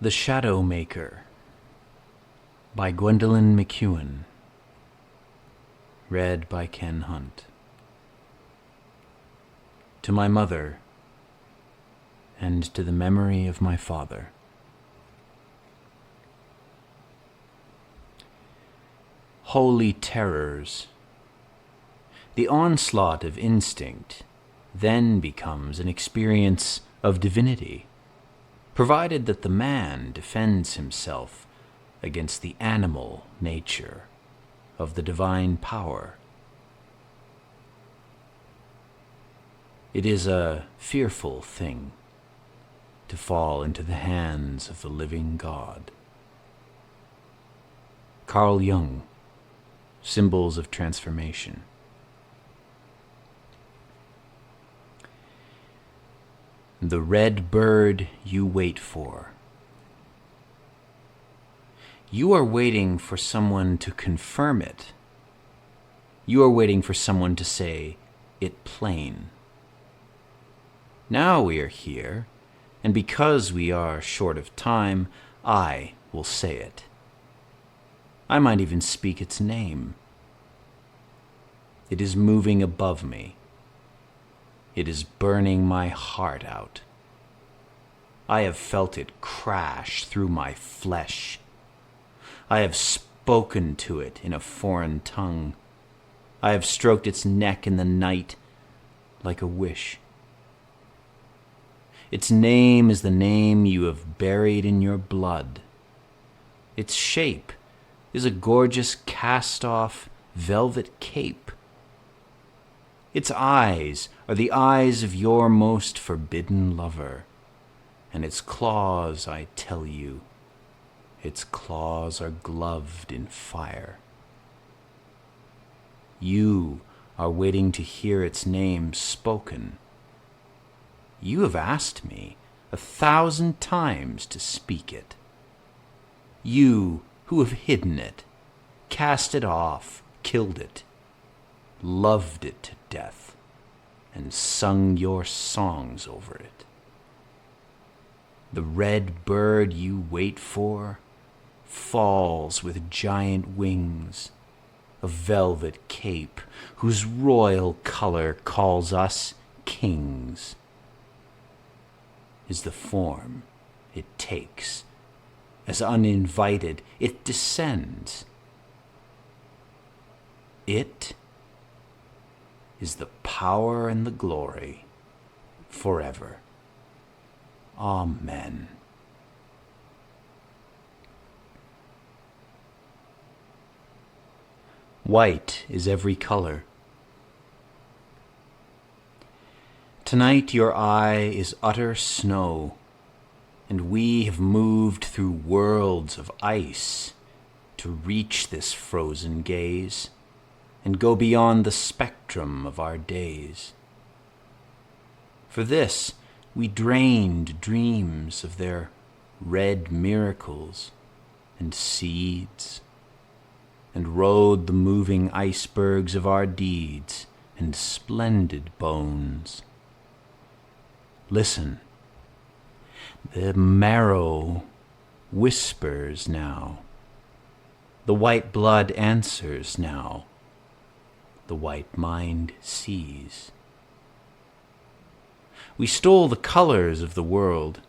The Shadow Maker by Gwendolyn MacEwen. Read by Ken Hunt. To my mother, and to the memory of my father. Holy terrors. The onslaught of instinct then becomes an experience of divinity, provided that the man defends himself against the animal nature of the divine power. It is a fearful thing to fall into the hands of the living God. Carl Jung, Symbols of Transformation. The red bird you wait for. You are waiting for someone to confirm it. You are waiting for someone to say it plain. Now we are here, and because we are short of time, I will say it. I might even speak its name. It is moving above me. It is burning my heart out. I have felt it crash through my flesh. I have spoken to it in a foreign tongue. I have stroked its neck in the night like a wish. Its name is the name you have buried in your blood. Its shape is a gorgeous cast-off velvet cape. Its eyes are the eyes of your most forbidden lover, and its claws, I tell you, its claws are gloved in fire. You are waiting to hear its name spoken. You have asked me 1,000 times to speak it. You who have hidden it, cast it off, killed it, loved it to death, and sung your songs over it. The red bird you wait for falls with giant wings, a velvet cape whose royal color calls us kings, is the form it takes as uninvited it descends. It is the power and the glory forever. Amen. White is every color. Tonight your eye is utter snow, and we have moved through worlds of ice to reach this frozen gaze and go beyond the spectrum of our days. For this, we drained dreams of their red miracles and seeds, and rode the moving icebergs of our deeds and splendid bones. Listen, the marrow whispers now. The white blood answers now. The white mind sees. We stole the colors of the world,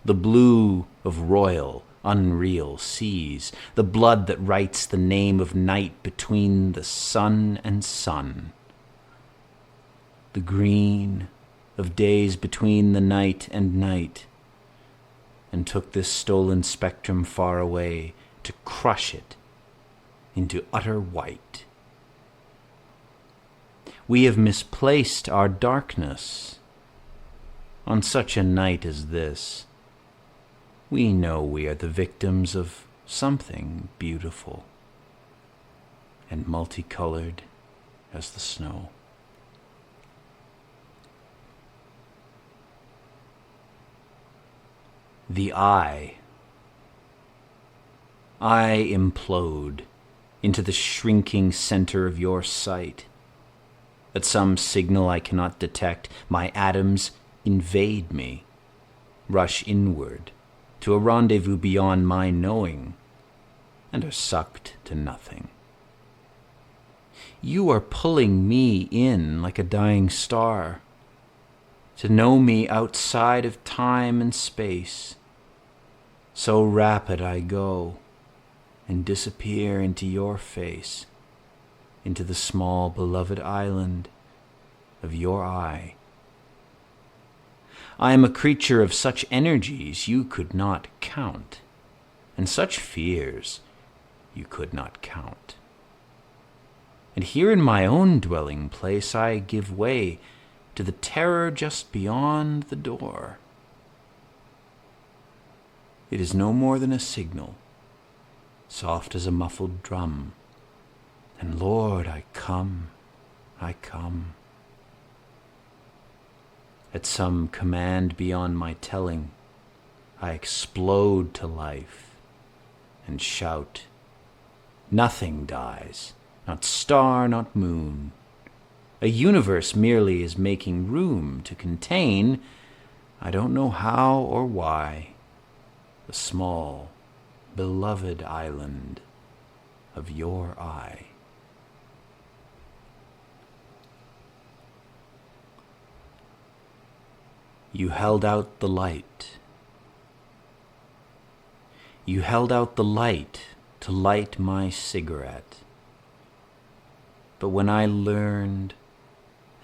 the blue of royal, unreal seas, the blood that writes the name of night between the sun and sun, the green of days between the night and night, and took this stolen spectrum far away to crush it into utter white. We have misplaced our darkness. On such a night as this, we know we are the victims of something beautiful and multicolored as the snow. The eye. I implode into the shrinking center of your sight. At some signal I cannot detect, my atoms invade me, rush inward to a rendezvous beyond my knowing, and are sucked to nothing. You are pulling me in like a dying star, to know me outside of time and space. So rapid I go, and disappear into your face, into the small beloved island of your eye. I am a creature of such energies you could not count, and such fears you could not count. And here in my own dwelling place I give way to the terror just beyond the door. It is no more than a signal, soft as a muffled drum, and Lord, I come, I come. At some command beyond my telling, I explode to life and shout, nothing dies, not star, not moon. A universe merely is making room to contain, I don't know how or why, the small, beloved island of your eye. You held out the light. You held out the light to light my cigarette. But when I learned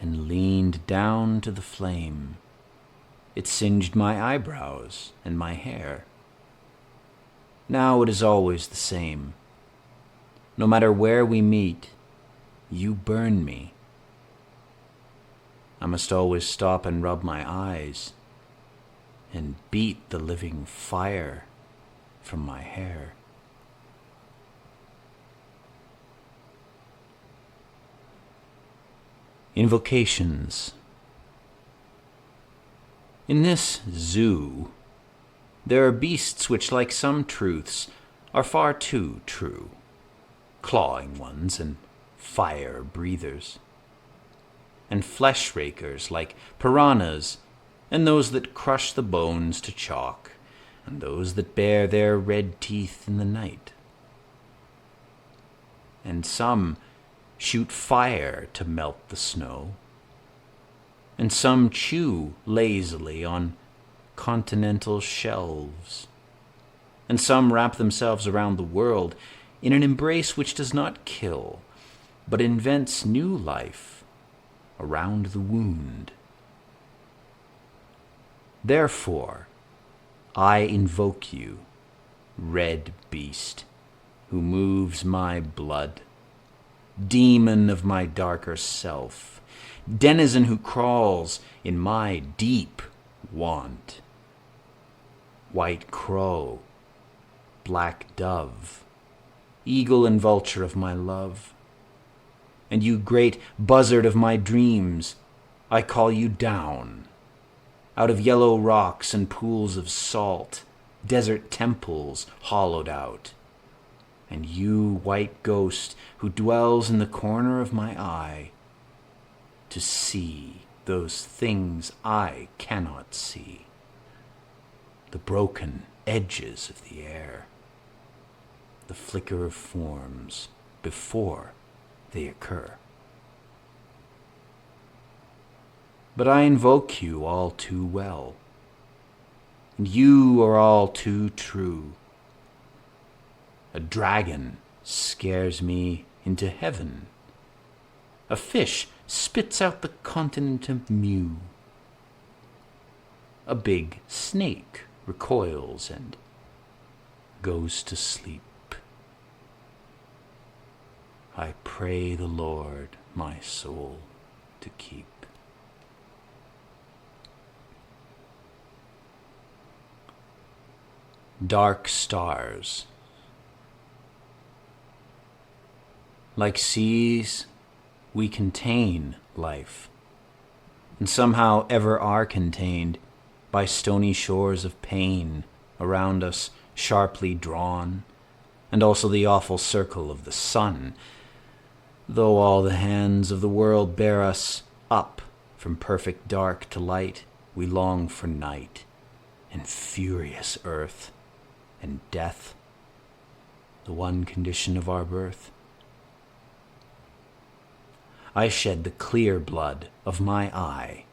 and leaned down to the flame, it singed my eyebrows and my hair. Now it is always the same. No matter where we meet, you burn me. I must always stop and rub my eyes and beat the living fire from my hair. Invocations. In this zoo, there are beasts which, like some truths, are far too true, clawing ones and fire breathers, and flesh rakers like piranhas, and those that crush the bones to chalk, and those that bare their red teeth in the night. And some shoot fire to melt the snow, and some chew lazily on continental shelves, and some wrap themselves around the world in an embrace which does not kill, but invents new life around the wound. Therefore, I invoke you, red beast, who moves my blood, demon of my darker self, denizen who crawls in my deep want, white crow, black dove, eagle and vulture of my love, and you great buzzard of my dreams, I call you down, out of yellow rocks and pools of salt, desert temples hollowed out, and you, white ghost, who dwells in the corner of my eye, to see those things I cannot see, the broken edges of the air, the flicker of forms before they occur. But I invoke you all too well, and you are all too true. A dragon scares me into heaven. A fish spits out the continent of Mu. A big snake recoils and goes to sleep. I pray the Lord my soul to keep. Dark stars. Like seas, we contain life, and somehow ever are contained by stony shores of pain around us sharply drawn, and also the awful circle of the sun, though all the hands of the world bear us up from perfect dark to light, we long for night, and furious earth, and death, the one condition of our birth. I shed the clear blood of my eye,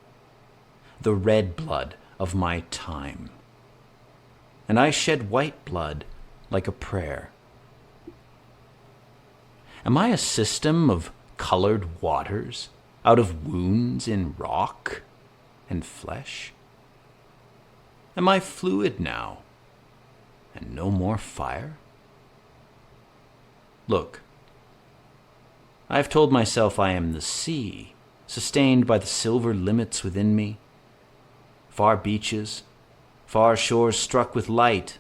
the red blood of my time, and I shed white blood like a prayer. Am I a system of colored waters out of wounds in rock and flesh? Am I fluid now, and no more fire? Look, I have told myself I am the sea, sustained by the silver limits within me, far beaches, far shores struck with light,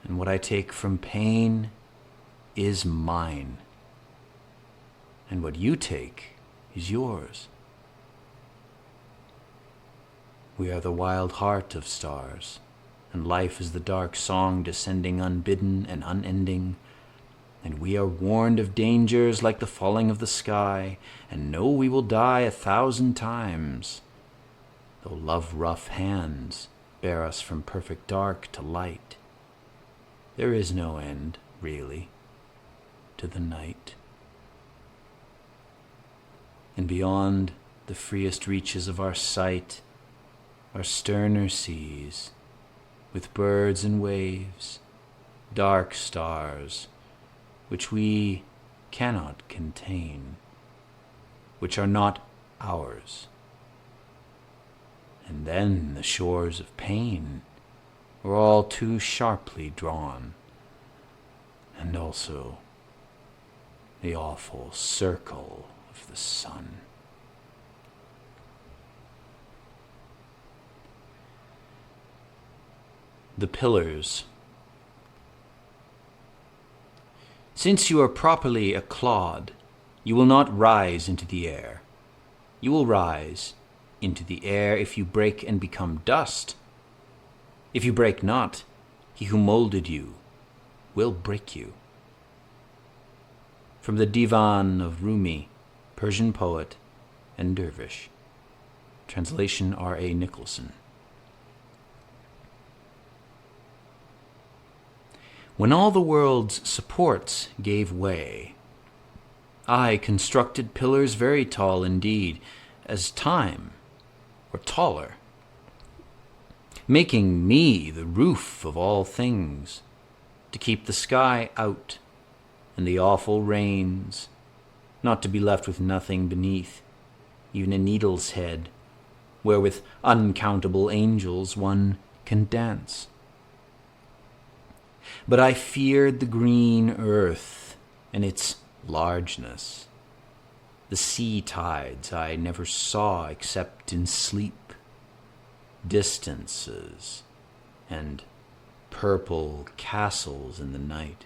and what I take from pain is mine, and what you take is yours. We are the wild heart of stars, and life is the dark song descending unbidden and unending, and we are warned of dangers like the falling of the sky, and know we will die 1,000 times, though love-rough hands bear us from perfect dark to light. There is no end, really, to the night. And beyond the freest reaches of our sight are sterner seas, with birds and waves, dark stars, which we cannot contain, which are not ours. And then the shores of pain were all too sharply drawn, and also the awful circle of the sun. The pillars. Since you are properly a clod, you will not rise into the air. You will rise into the air if you break and become dust. If you break not, he who molded you will break you. From the Divan of Rumi, Persian poet and dervish. Translation R.A. Nicholson. When all the world's supports gave way, I constructed pillars very tall indeed, as time, or taller, making me the roof of all things, to keep the sky out and the awful rains, not to be left with nothing beneath, even a needle's head, where with uncountable angels one can dance. But I feared the green earth and its largeness, the sea tides I never saw except in sleep, distances and purple castles in the night,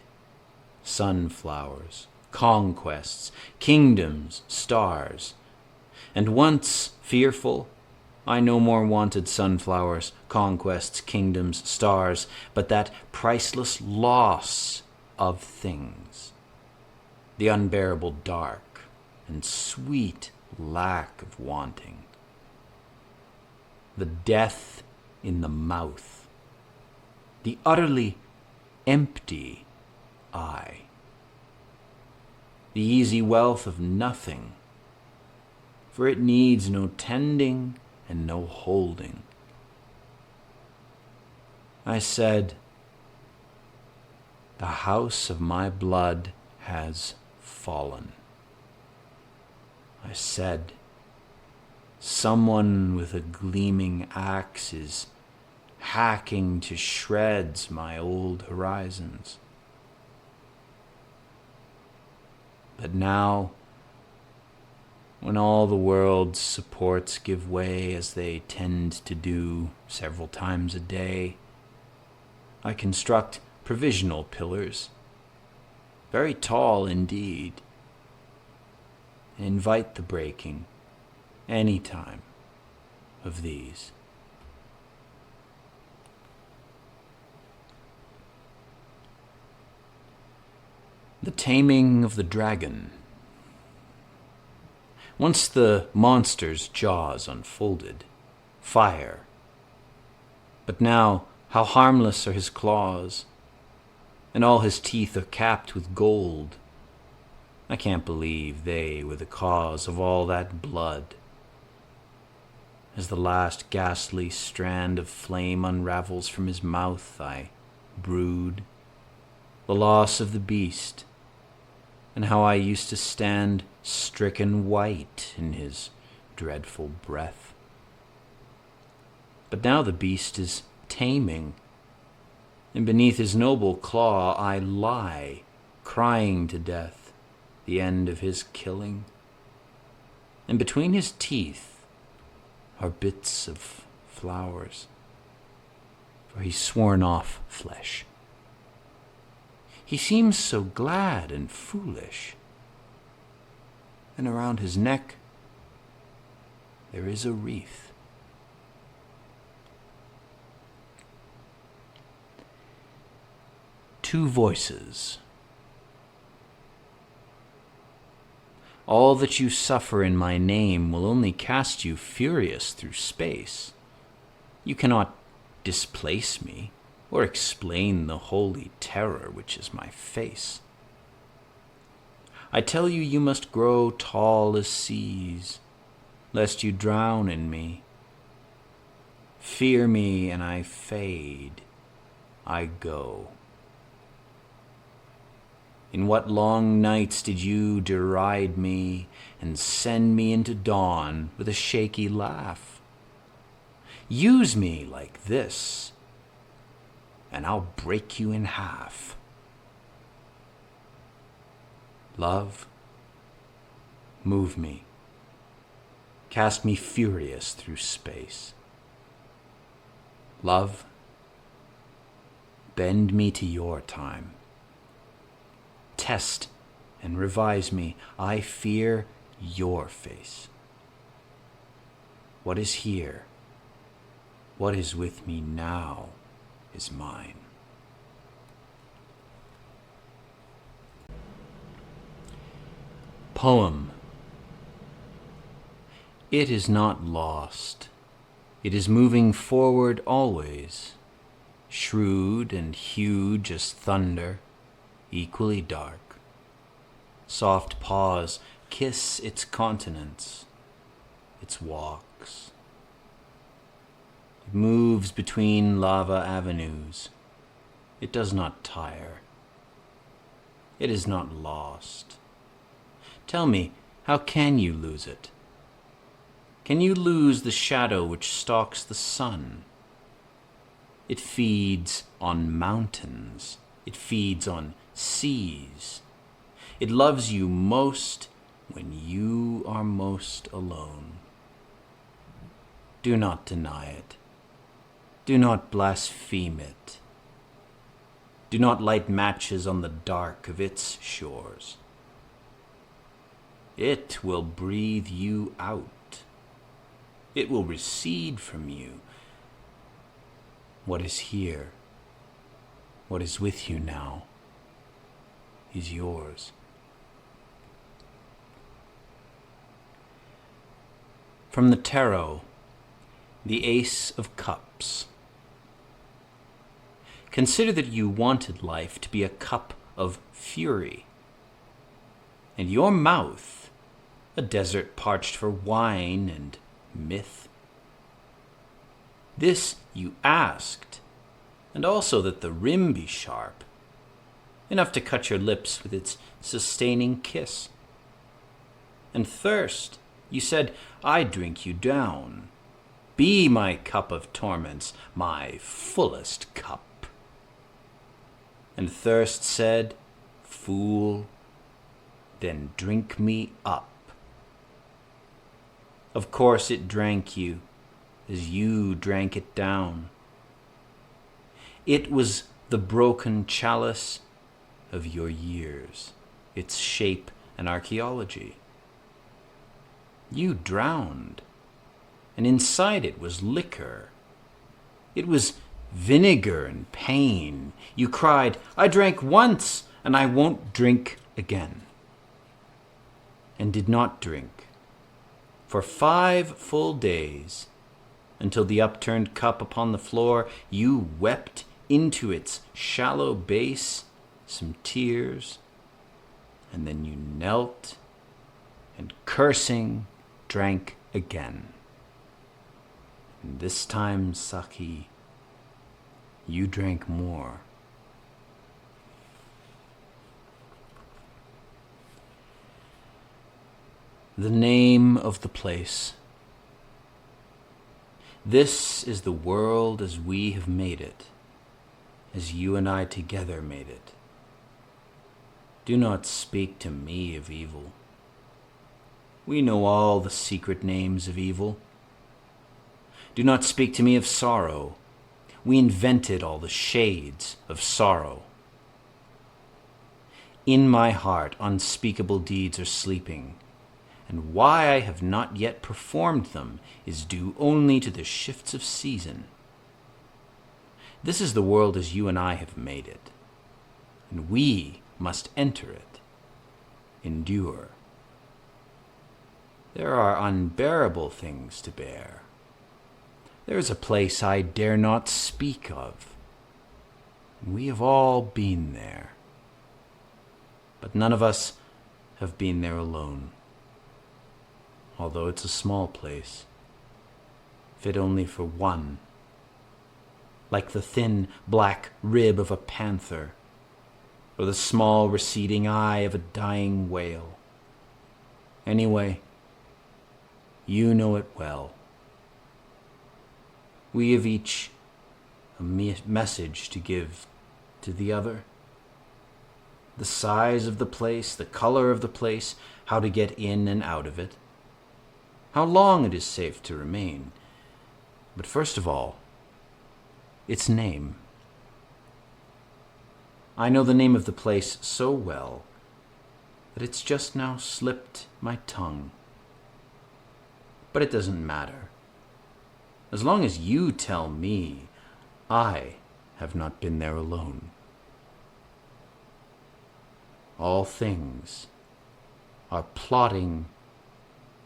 sunflowers, conquests, kingdoms, stars, and once fearful, I no more wanted sunflowers, conquests, kingdoms, stars, but that priceless loss of things, the unbearable dark and sweet lack of wanting, the death in the mouth, the utterly empty eye, the easy wealth of nothing, for it needs no tending and no holding. I said, the house of my blood has fallen. I said, someone with a gleaming axe is hacking to shreds my old horizons. But now, when all the world's supports give way as they tend to do several times a day, I construct provisional pillars, very tall indeed, and invite the breaking, any time, of these. The Taming of the Dragon. Once the monster's jaws unfolded, fire But now how harmless are his claws, and all his teeth are capped with gold. I can't believe they were the cause of all that blood. As the last ghastly strand of flame unravels from his mouth, I brood the loss of the beast, and how I used to stand stricken white in his dreadful breath. But now the beast is taming, and beneath his noble claw I lie, crying to death the end of his killing. And between his teeth are bits of flowers, for he's sworn off flesh. He seems so glad and foolish, and around his neck there is a wreath. Two voices. All that you suffer in my name will only cast you furious through space. You cannot displace me or explain the holy terror which is my face. I tell you, you must grow tall as seas, lest you drown in me. Fear me and I fade, I go. In what long nights did you deride me and send me into dawn with a shaky laugh? Use me like this, and I'll break you in half. Love, move me, cast me furious through space. Love, bend me to your time. Test and revise me, I fear your face. What is here, what is with me now, is mine. Poem. It is not lost. It is moving forward always, shrewd and huge as thunder, equally dark. Soft paws kiss its continents, its walks. It moves between lava avenues. It does not tire. It is not lost. Tell me, how can you lose it? Can you lose the shadow which stalks the sun? It feeds on mountains. It feeds on seas. It loves you most when you are most alone. Do not deny it. Do not blaspheme it. Do not light matches on the dark of its shores. It will breathe you out. It will recede from you. What is here, what is with you now, is yours. From the Tarot, the Ace of Cups. Consider that you wanted life to be a cup of fury, and your mouth a desert parched for wine and myth. This you asked, and also that the rim be sharp, enough to cut your lips with its sustaining kiss. And thirst, you said, I drink you down. Be my cup of torments, my fullest cup. And thirst said, fool, then drink me up. Of course it drank you, as you drank it down. It was the broken chalice of your years, its shape and archaeology. You drowned, and inside it was liquor. It was vinegar and pain. You cried, I drank once, and I won't drink again. And did not drink for 5 full days, until the upturned cup upon the floor, you wept into its shallow base some tears, and then you knelt and, cursing, drank again. And this time, Saki, you drank more. The name of the place. This is the world as we have made it, as you and I together made it. Do not speak to me of evil. We know all the secret names of evil. Do not speak to me of sorrow. We invented all the shades of sorrow. In my heart unspeakable deeds are sleeping, and why I have not yet performed them is due only to the shifts of season. This is the world as you and I have made it, and we must enter it, endure. There are unbearable things to bear. There is a place I dare not speak of. We have all been there, but none of us have been there alone. Although it's a small place, fit only for one, like the thin black rib of a panther, or the small receding eye of a dying whale. Anyway, you know it well. We have each a message to give to the other. The size of the place, the color of the place, how to get in and out of it, how long it is safe to remain, but first of all, its name. I know the name of the place so well that it's just now slipped my tongue. But it doesn't matter. As long as you tell me, I have not been there alone. All things are plotting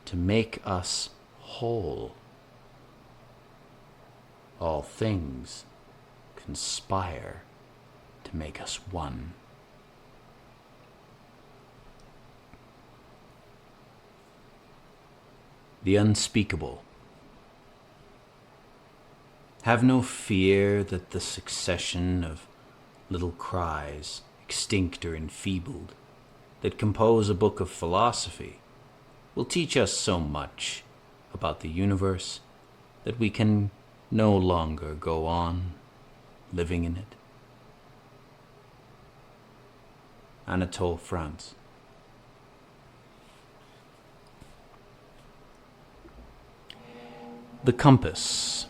to make us whole. All things conspire to make us one. The unspeakable. Have no fear that the succession of little cries, extinct or enfeebled, that compose a book of philosophy will teach us so much about the universe that we can no longer go on living in it. Anatole France. The compass.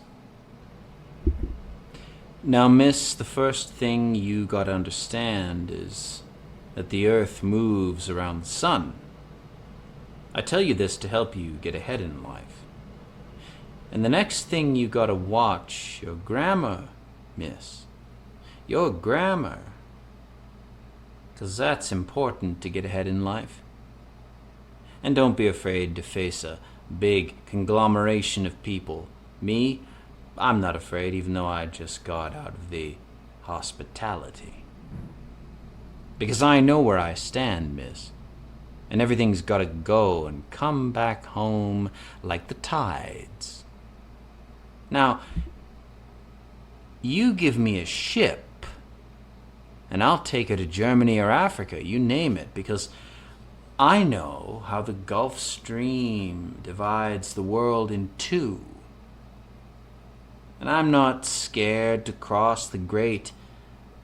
Now, miss, the first thing you gotta understand is that the earth moves around the sun. I tell you this to help you get ahead in life. And the next thing you gotta watch your grammar, miss. Your grammar. 'Cause that's important to get ahead in life. And don't be afraid to face a big conglomeration of people. Me, I'm not afraid, even though I just got out of the hospitality. Because I know where I stand, miss. And everything's gotta go and come back home like the tides. Now, you give me a ship, and I'll take her to Germany or Africa, you name it, because I know how the Gulf Stream divides the world in two. And I'm not scared to cross the great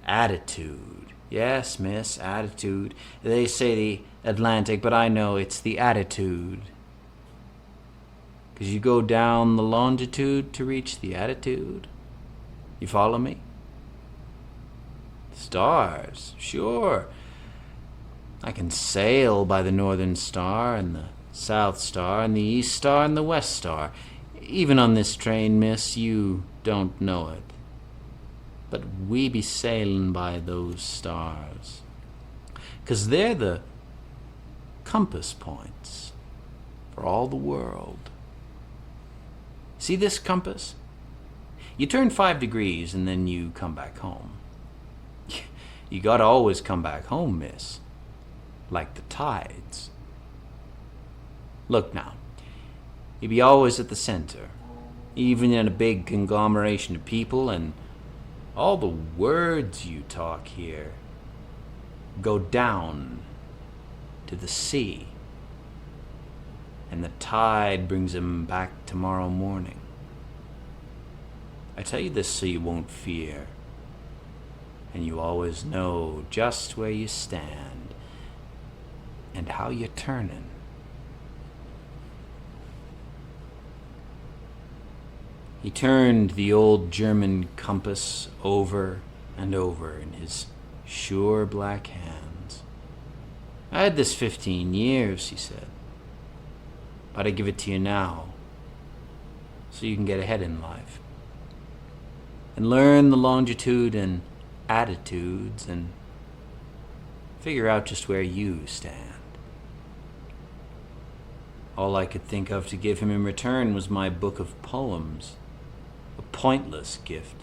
attitude. Yes, miss, attitude. They say the Atlantic, but I know it's the attitude. 'Cause you go down the longitude to reach the attitude. You follow me? Stars, sure. I can sail by the Northern Star and the South Star and the East Star and the West Star. Even on this train, miss, you don't know it. But we be sailing by those stars. 'Cause they're the compass points for all the world. See this compass? You turn 5 degrees and then you come back home. You gotta always come back home, miss. Like the tides. Look now, you be always at the center, even in a big conglomeration of people, and all the words you talk here go down to the sea, and the tide brings them back tomorrow morning. I tell you this so you won't fear, and you always know just where you stand and how you're turning. He turned the old German compass over and over in his sure black hands. I had this 15 years, he said, but I give it to you now so you can get ahead in life and learn the longitude and attitudes and figure out just where you stand. All I could think of to give him in return was my book of poems, a pointless gift.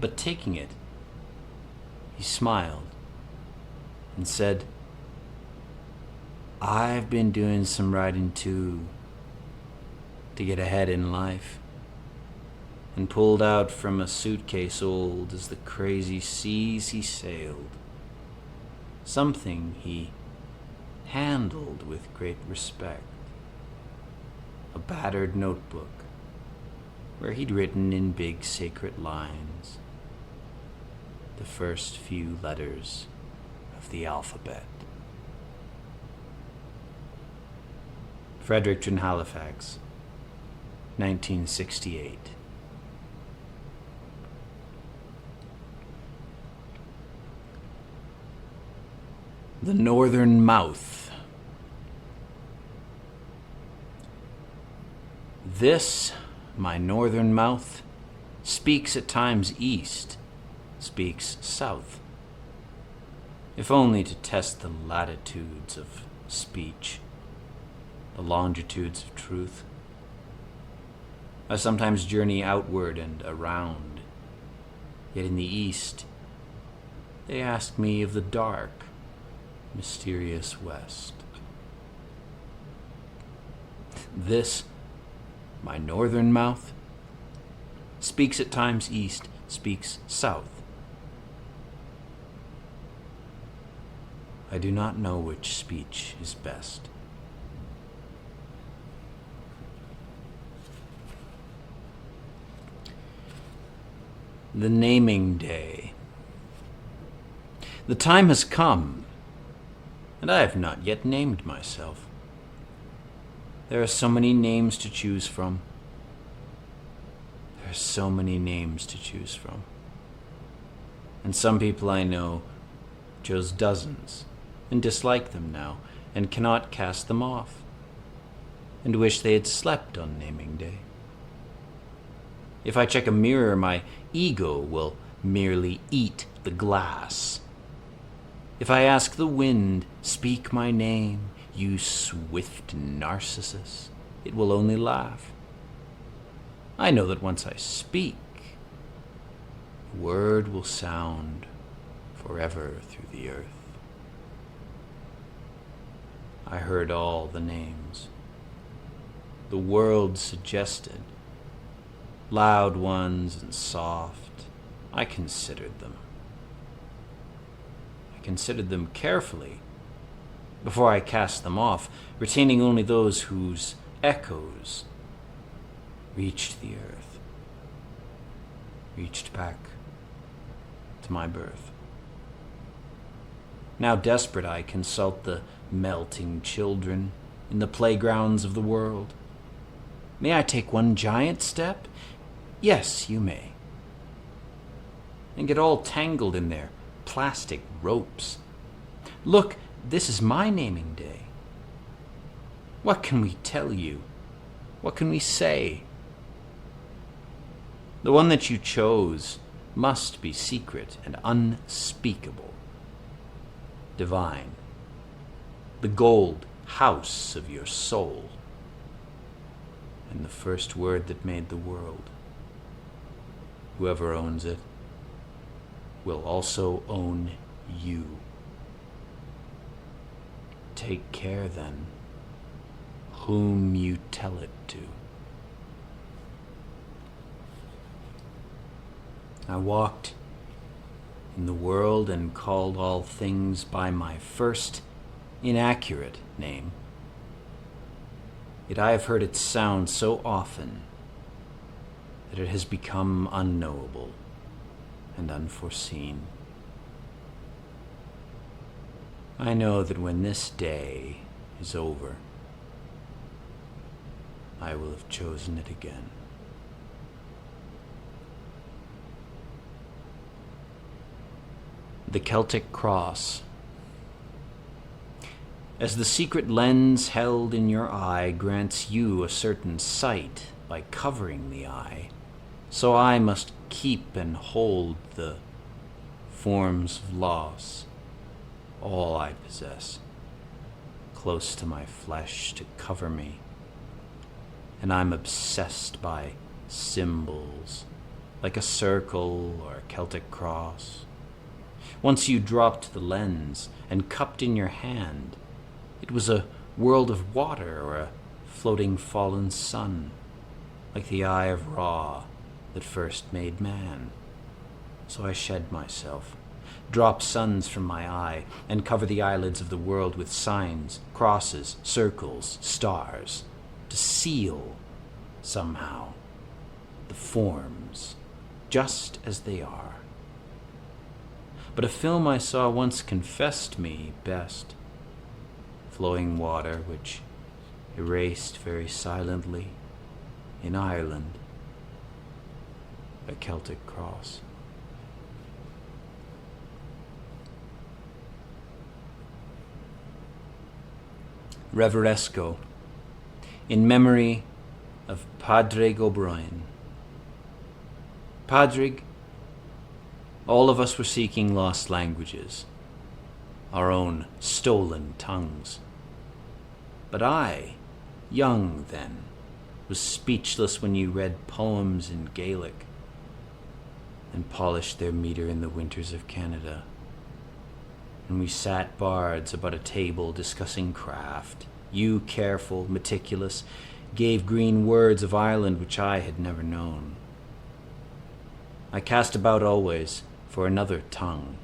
But taking it, he smiled and said, I've been doing some writing too, to get ahead in life, and pulled out from a suitcase old as the crazy seas he sailed something he handled with great respect, a battered notebook where he'd written in big sacred lines the first few letters of the alphabet. Fredericton, Halifax, 1968. The Northern Mouth. This, my northern mouth, speaks at times east, speaks south, if only to test the latitudes of speech, the longitudes of truth. I sometimes journey outward and around, yet in the east they ask me of the dark, mysterious west. This, my northern mouth, speaks at times east, speaks south. I do not know which speech is best. The naming day. The time has come, and I have not yet named myself. There are so many names to choose from. There are so many names to choose from. And some people I know chose dozens and dislike them now and cannot cast them off and wish they had slept on naming day. If I check a mirror, my ego will merely eat the glass. If I ask the wind, speak my name, you swift Narcissus, it will only laugh. I know that once I speak, the word will sound forever through the earth. I heard all the names the world suggested, loud ones and soft. I considered them. I considered them carefully before I cast them off, retaining only those whose echoes reached the earth, reached back to my birth. Now desperate, I consult the melting children in the playgrounds of the world. May I take one giant step? Yes, you may. And get all tangled in their plastic ropes. Look, this is my naming day. What can we tell you? What can we say? The one that you chose must be secret and unspeakable, divine, the gold house of your soul. and the first word that made the world. Whoever owns it will also own you. Take care, then, whom you tell it to. I walked in the world and called all things by my first inaccurate name. Yet I have heard it sound so often that it has become unknowable and unforeseen. I know that when this day is over, I will have chosen it again. The Celtic Cross. As the secret lens held in your eye grants you a certain sight by covering the eye, so I must keep and hold the forms of loss, all I possess, close to my flesh to cover me. And I'm obsessed by symbols, like a circle or a Celtic cross. Once you dropped the lens and cupped in your hand, it was a world of water or a floating fallen sun, like the eye of Ra that first made man. So I shed myself, drop suns from my eye, and cover the eyelids of the world with signs, crosses, circles, stars, to seal, somehow, the forms, just as they are. But a film I saw once confessed me best. Flowing water which erased very silently, in Ireland, a Celtic cross. Reveresco, in memory of Padraig O'Brien. Padraig, all of us were seeking lost languages, our own stolen tongues. But I, young then, was speechless when you read poems in Gaelic and polished their meter in the winters of Canada. And we sat bards about a table discussing craft. You, careful, meticulous, gave green words of Ireland which I had never known. I cast about always for another tongue.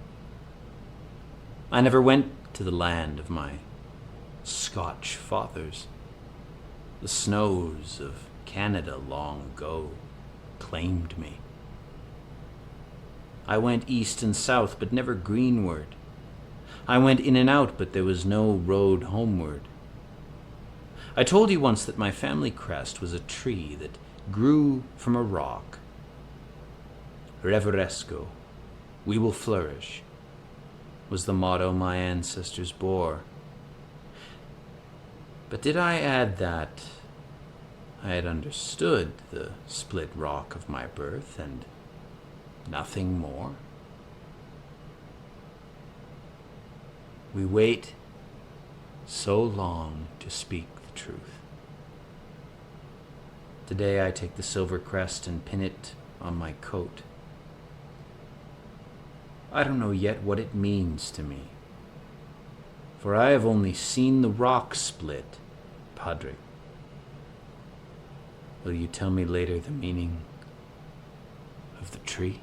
I never went to the land of my Scotch fathers. The snows of Canada long ago claimed me. I went east and south, but never greenward. I went in and out, but there was no road homeward. I told you once that my family crest was a tree that grew from a rock. Reveresco, we will flourish, was the motto my ancestors bore. But did I add that I had understood the split rock of my birth and nothing more? We wait so long to speak the truth. Today I take the silver crest and pin it on my coat. I don't know yet what it means to me, for I have only seen the rock split, Padraig. Will you tell me later the meaning of the tree?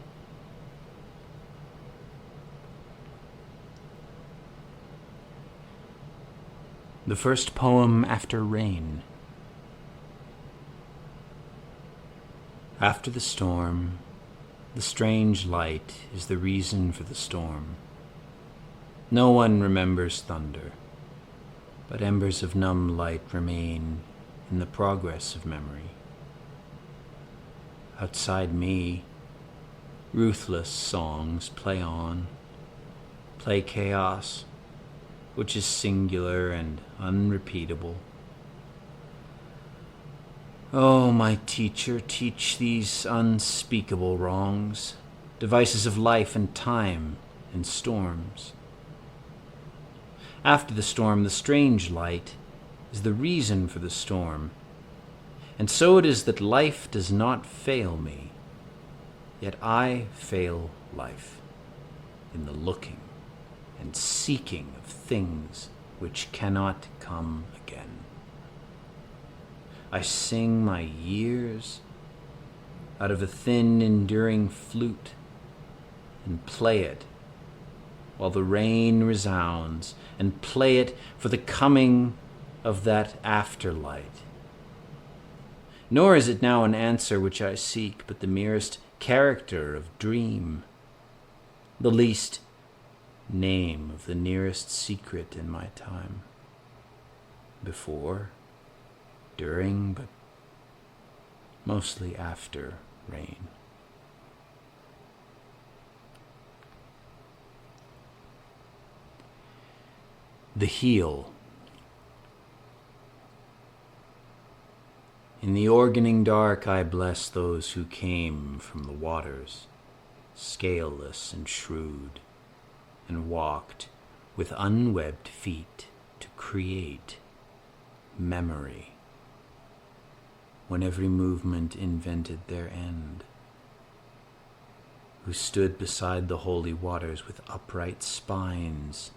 The first poem after rain. After the storm, the strange light is the reason for the storm. No one remembers thunder, but embers of numb light remain in the progress of memory. Outside me, ruthless songs play on, play chaos, which is singular and unrepeatable. Oh, my teacher, teach these unspeakable wrongs, devices of life and time and storms. After the storm, the strange light is the reason for the storm. And so it is that life does not fail me, yet I fail life in the looking and seeking of things which cannot come again. I sing my years out of a thin, enduring flute, and play it while the rain resounds, and play it for the coming of that afterlight. Nor is it now an answer which I seek, but the merest character of dream, the least name of the nearest secret in my time, before, during, but mostly after rain. The heel. In the organing dark I bless those who came from the waters, scaleless and shrewd, and walked with unwebbed feet to create memory, when every movement invented their end, who stood beside the holy waters with upright spines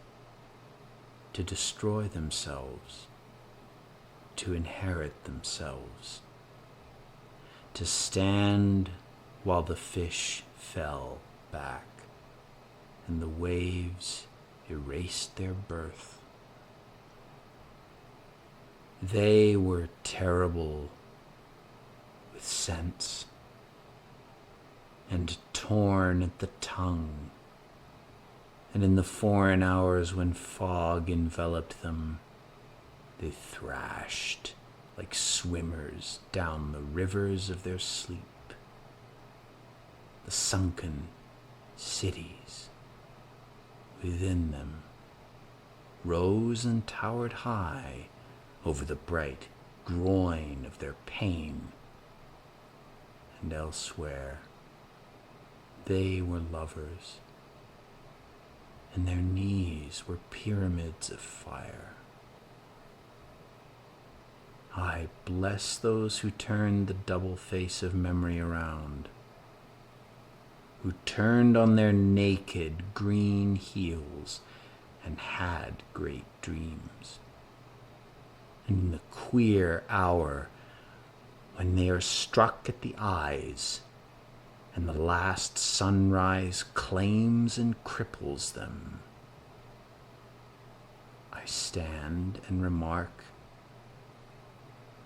to destroy themselves, to inherit themselves, to stand while the fish fell back and the waves erased their birth. They were terrible with sense and torn at the tongue, and in the foreign hours when fog enveloped them, they thrashed like swimmers down the rivers of their sleep. The sunken cities within them rose and towered high over the bright groin of their pain, and elsewhere they were lovers, and their knees were pyramids of fire. I bless those who turned the double face of memory around, who turned on their naked green heels and had great dreams. And in the queer hour when they are struck at the eyes and the last sunrise claims and cripples them, I stand and remark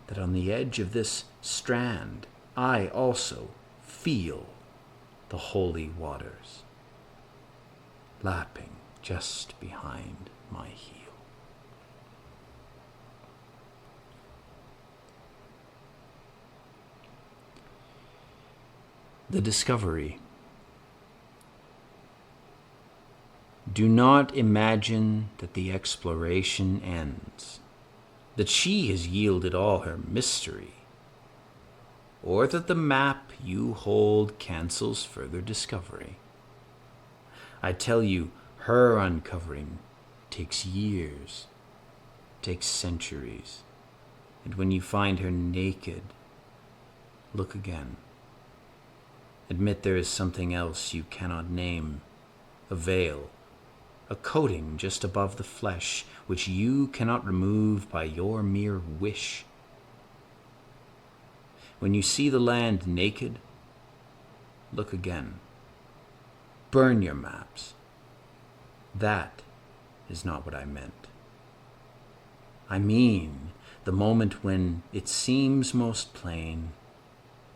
that on the edge of this strand I also feel the holy waters lapping just behind my heel. The discovery. Do not imagine that the exploration ends, that she has yielded all her mystery, or that the map you hold cancels further discovery. I tell you, her uncovering takes years, takes centuries, and when you find her naked, look again. Admit there is something else you cannot name, a veil, a coating just above the flesh, which you cannot remove by your mere wish. When you see the land naked, look again. Burn your maps. That is not what I meant. I mean, the moment when it seems most plain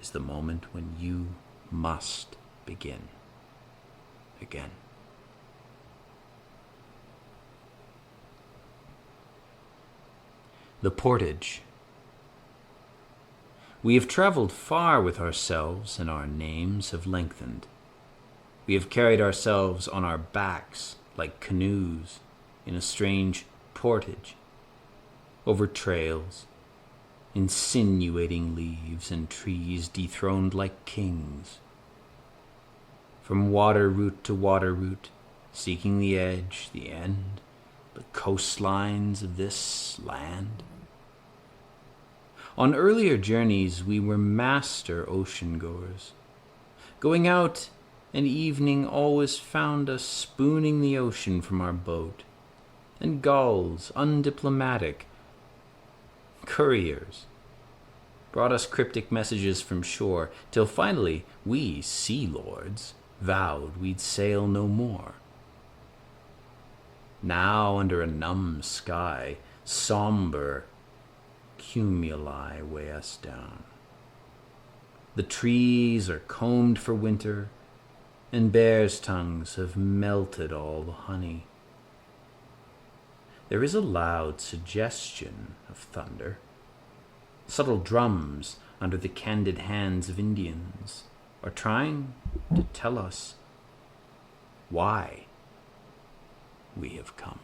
is the moment when you must begin again. The portage. We have traveled far with ourselves, and our names have lengthened. We have carried ourselves on our backs like canoes in a strange portage, over trails, insinuating leaves and trees dethroned like kings. From water route to water route, seeking the edge, the end, the coastlines of this land. On earlier journeys we were master ocean-goers. Going out an evening always found us spooning the ocean from our boat, and gulls, undiplomatic couriers, brought us cryptic messages from shore, till finally we, sea lords, vowed we'd sail no more. Now under a numb sky, somber cumuli weigh us down. The trees are combed for winter, and bears' tongues have melted all the honey. There is a loud suggestion of thunder. Subtle drums under the candid hands of Indians are trying to tell us why we have come.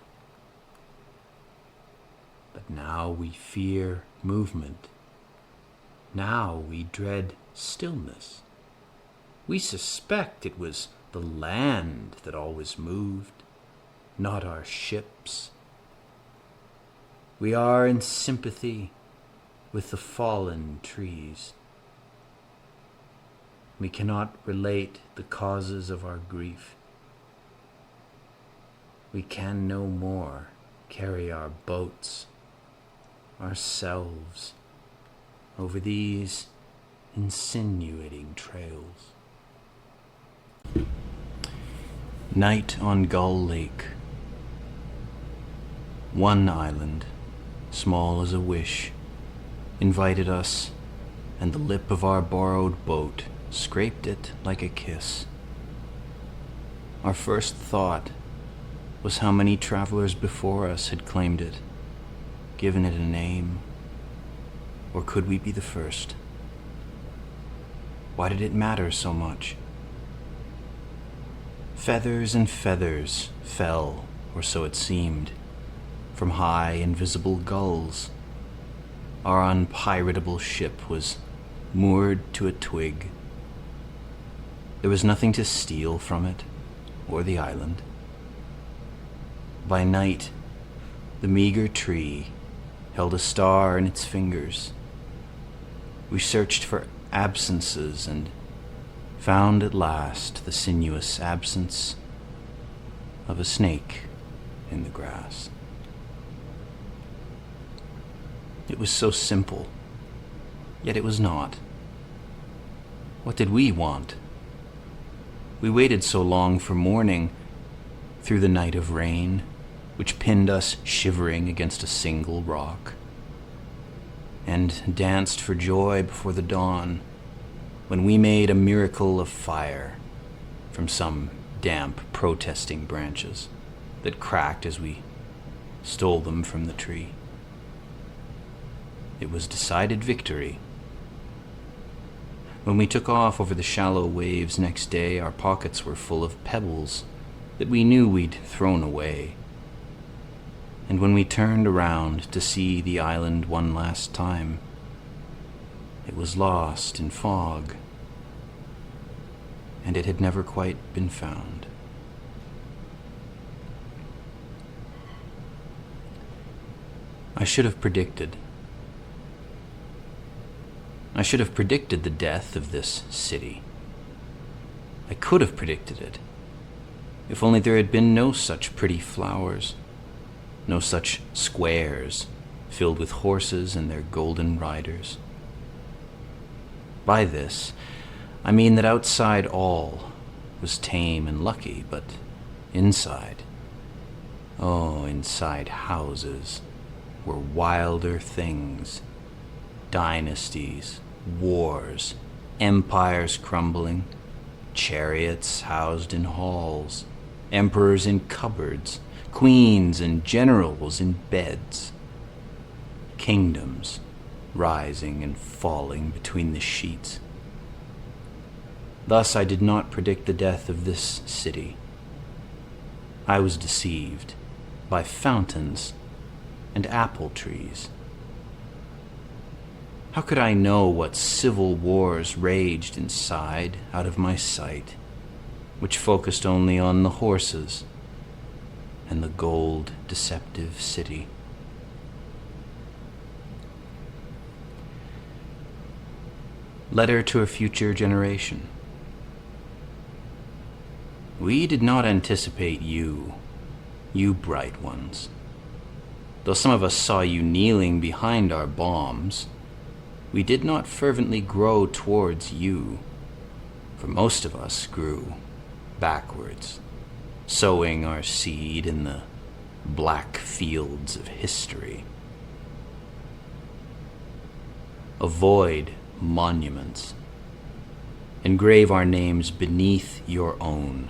But now we fear movement. Now we dread stillness. We suspect it was the land that always moved, not our ships. We are in sympathy with the fallen trees. We cannot relate the causes of our grief. We can no more carry our boats, ourselves, over these insinuating trails. Night on Gull Lake. One island, small as a wish, invited us, and the lip of our borrowed boat scraped it like a kiss. Our first thought was how many travelers before us had claimed it, given it a name, or could we be the first? Why did it matter so much? Feathers and feathers fell, or so it seemed, from high invisible gulls. Our unpiratable ship was moored to a twig. There was nothing to steal from it, or the island. By night, the meager tree held a star in its fingers. We searched for absences and found at last the sinuous absence of a snake in the grass. It was so simple, yet it was not. What did we want? We waited so long for morning, through the night of rain, which pinned us shivering against a single rock, and danced for joy before the dawn, when we made a miracle of fire from some damp protesting branches that cracked as we stole them from the tree. It was decided victory. When we took off over the shallow waves next day, our pockets were full of pebbles that we knew we'd thrown away. And when we turned around to see the island one last time, it was lost in fog, and it had never quite been found. I should have predicted the death of this city. I could have predicted it, if only there had been no such pretty flowers, no such squares filled with horses and their golden riders. By this, I mean that outside all was tame and lucky, but inside, inside houses were wilder things, dynasties, wars, empires crumbling, chariots housed in halls, emperors in cupboards, queens and generals in beds, kingdoms rising and falling between the sheets. Thus I did not predict the death of this city. I was deceived by fountains and apple trees. How could I know what civil wars raged inside, out of my sight, which focused only on the horses and the gold deceptive city? Letter to a future generation. We did not anticipate you, you bright ones. Though some of us saw you kneeling behind our bombs, we did not fervently grow towards you, for most of us grew backwards, sowing our seed in the black fields of history. Avoid monuments. Engrave our names beneath your own,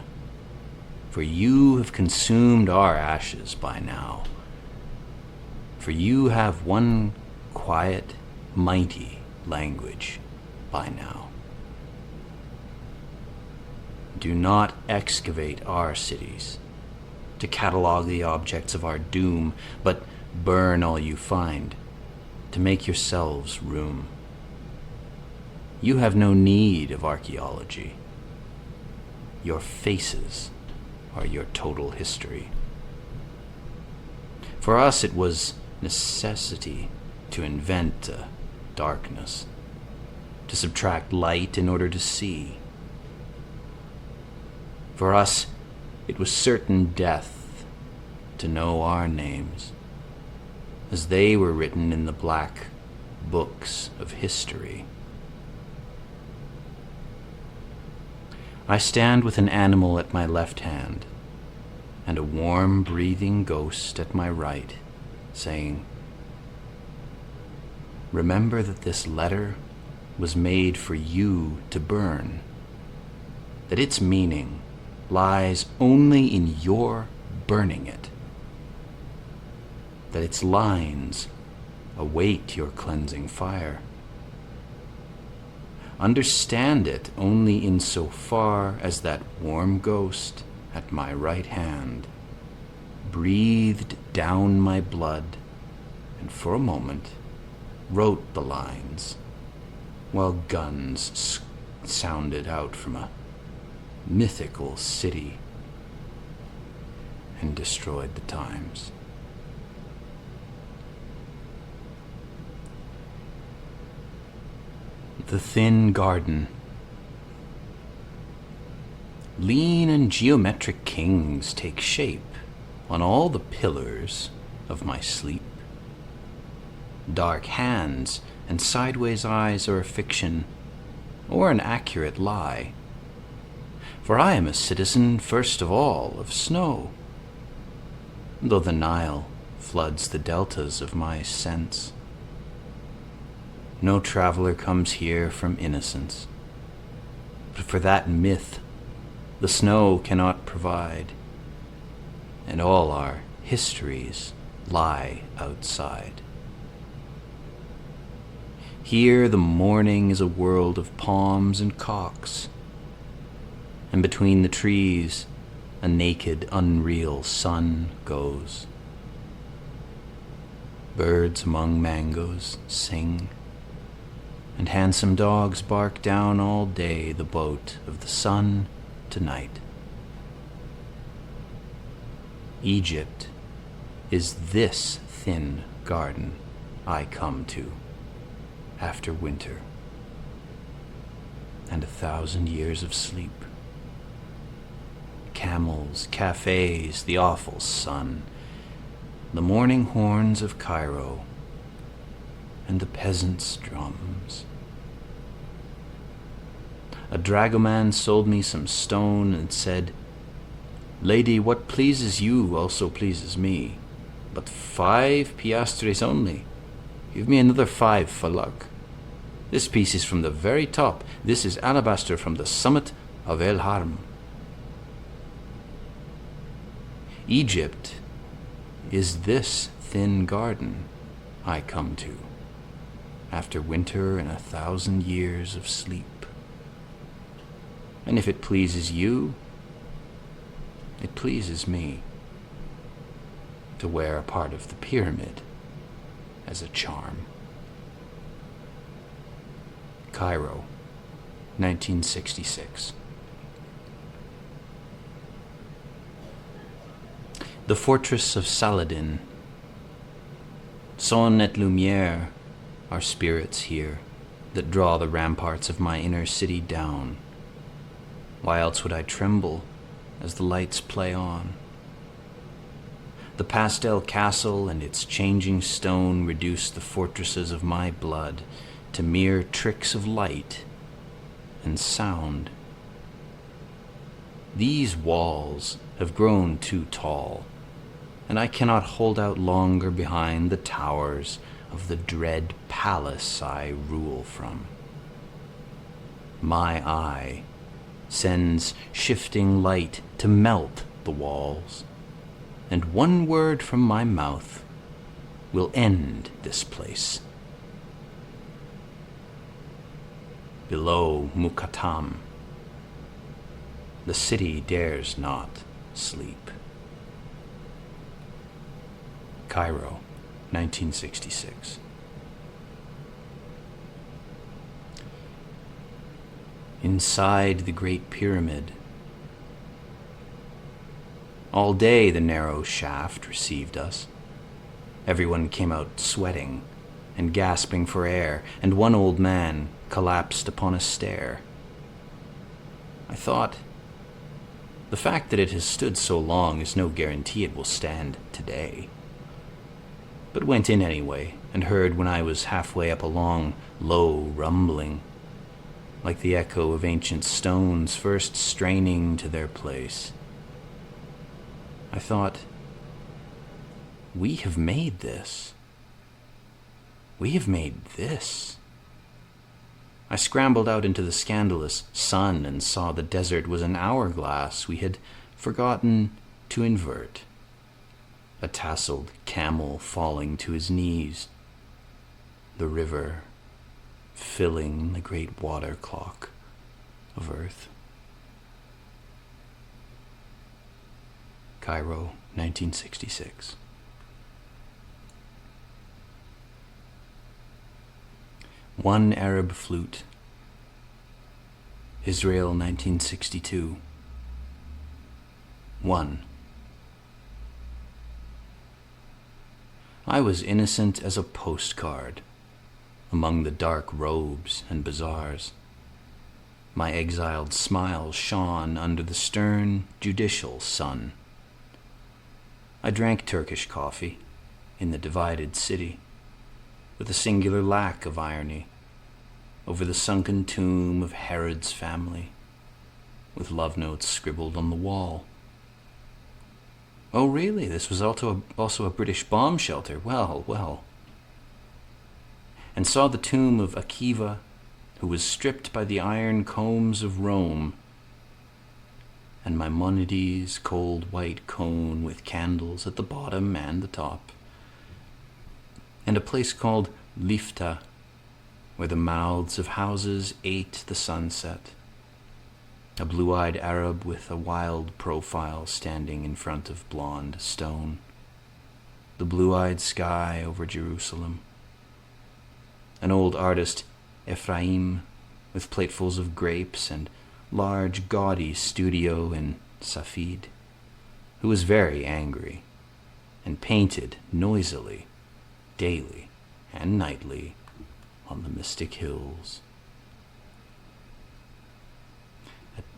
for you have consumed our ashes by now. For you have one quiet, mighty language by now. Do not excavate our cities to catalog the objects of our doom, but burn all you find to make yourselves room. You have no need of archaeology. Your faces are your total history. For us it was necessity to invent darkness, to subtract light in order to see. For us it was certain death to know our names, as they were written in the black books of history. I stand with an animal at my left hand and a warm breathing ghost at my right, saying, remember that this letter was made for you to burn, that its meaning lies only in your burning it, that its lines await your cleansing fire. Understand it only insofar as that warm ghost at my right hand breathed down my blood and for a moment wrote the lines while guns sounded out from a mythical city and destroyed the times. The thin garden. Lean and geometric kings take shape on all the pillars of my sleep. Dark hands and sideways eyes are a fiction or an accurate lie. For I am a citizen first of all of snow, though the Nile floods the deltas of my sense. No traveler comes here from innocence, but for that myth the snow cannot provide, and all our histories lie outside. Here the morning is a world of palms and cocks, and between the trees a naked, unreal sun goes. Birds among mangoes sing, and handsome dogs bark down all day the boat of the sun to night. Egypt is this thin garden I come to after winter and 1,000 years of sleep. Camels, cafes, the awful sun, the morning horns of Cairo, and the peasants' drums. A dragoman sold me some stone and said, lady, what pleases you also pleases me, but 5 piastres only. Give me another 5 for luck. This piece is from the very top. This is alabaster from the summit of El Harm. Egypt is this thin garden I come to after winter and 1,000 years of sleep. And if it pleases you, it pleases me to wear a part of the pyramid as a charm. Cairo, 1966. The fortress of Saladin. Son et lumière are spirits here, that draw the ramparts of my inner city down. Why else would I tremble as the lights play on? The pastel castle and its changing stone reduce the fortresses of my blood to mere tricks of light and sound. These walls have grown too tall, and I cannot hold out longer behind the towers of the dread palace I rule from. My eye sends shifting light to melt the walls, and one word from my mouth will end this place. Below Mukatam, the city dares not sleep. Cairo, 1966. Inside the Great Pyramid. All day the narrow shaft received us. Everyone came out sweating and gasping for air, and one old man collapsed upon a stair. I thought, the fact that it has stood so long is no guarantee it will stand today. But went in anyway, and heard when I was halfway up a long, low rumbling, like the echo of ancient stones first straining to their place. I thought, we have made this. We have made this. I scrambled out into the scandalous sun and saw the desert was an hourglass we had forgotten to invert. A tasseled camel falling to his knees. The river filling the great water clock of Earth. Cairo, 1966. One Arab flute. Israel, 1962. 1. I was innocent as a postcard among the dark robes and bazaars. My exiled smile shone under the stern, judicial sun. I drank Turkish coffee in the divided city, with a singular lack of irony, over the sunken tomb of Herod's family, with love notes scribbled on the wall. Oh, really? This was also a British bomb shelter. Well, well. And saw the tomb of Akiva, who was stripped by the iron combs of Rome, and Maimonides' cold white cone with candles at the bottom and the top, and a place called Lifta, where the mouths of houses ate the sunset, a blue-eyed Arab with a wild profile standing in front of blonde stone, the blue-eyed sky over Jerusalem, an old artist, Ephraim, with platefuls of grapes and large gaudy studio in Safed, who was very angry and painted noisily, daily and nightly, on the mystic hills.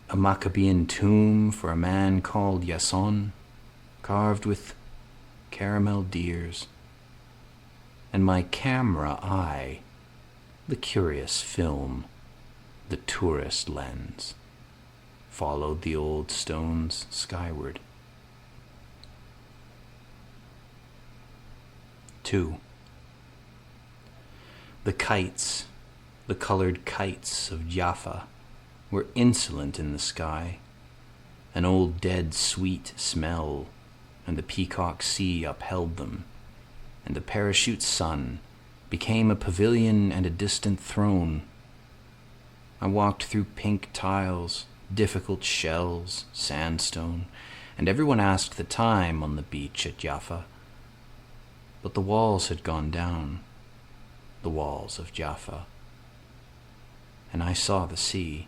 A Maccabean tomb for a man called Yason, carved with caramel deers, and my camera eye, the curious film, the tourist lens, followed the old stones skyward. 2. The kites, the colored kites of Jaffa, were insolent in the sky. An old dead sweet smell, and the peacock sea upheld them, and the parachute sun became a pavilion and a distant throne. I walked through pink tiles, difficult shells, sandstone, and everyone asked the time on the beach at Jaffa. But the walls had gone down, the walls of Jaffa, and I saw the sea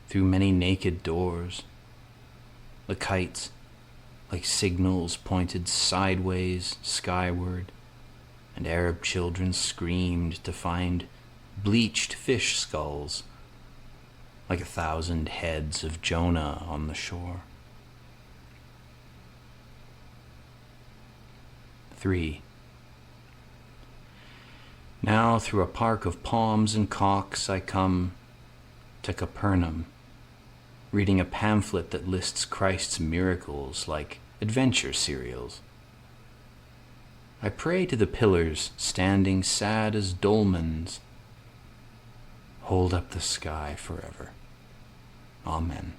through many naked doors. The kites, like signals, pointed sideways skyward, and Arab children screamed to find bleached fish skulls, like 1,000 heads of Jonah on the shore. 3. Now through a park of palms and cocks I come to Capernaum, reading a pamphlet that lists Christ's miracles like adventure serials. I pray to the pillars standing sad as dolmens, hold up the sky forever. Amen.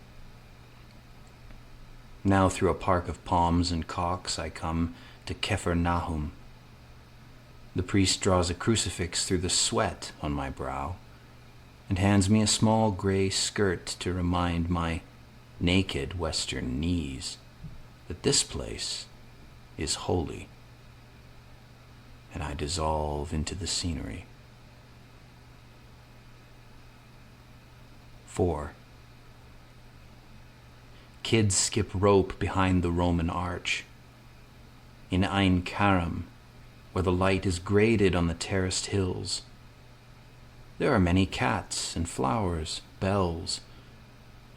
Now through a park of palms and cocks I come to Capharnaum. The priest draws a crucifix through the sweat on my brow and hands me a small gray skirt to remind my naked Western knees that this place is holy. And I dissolve into the scenery. 4. Kids skip rope behind the Roman arch. In Ein Karam, where the light is graded on the terraced hills, there are many cats and flowers, bells,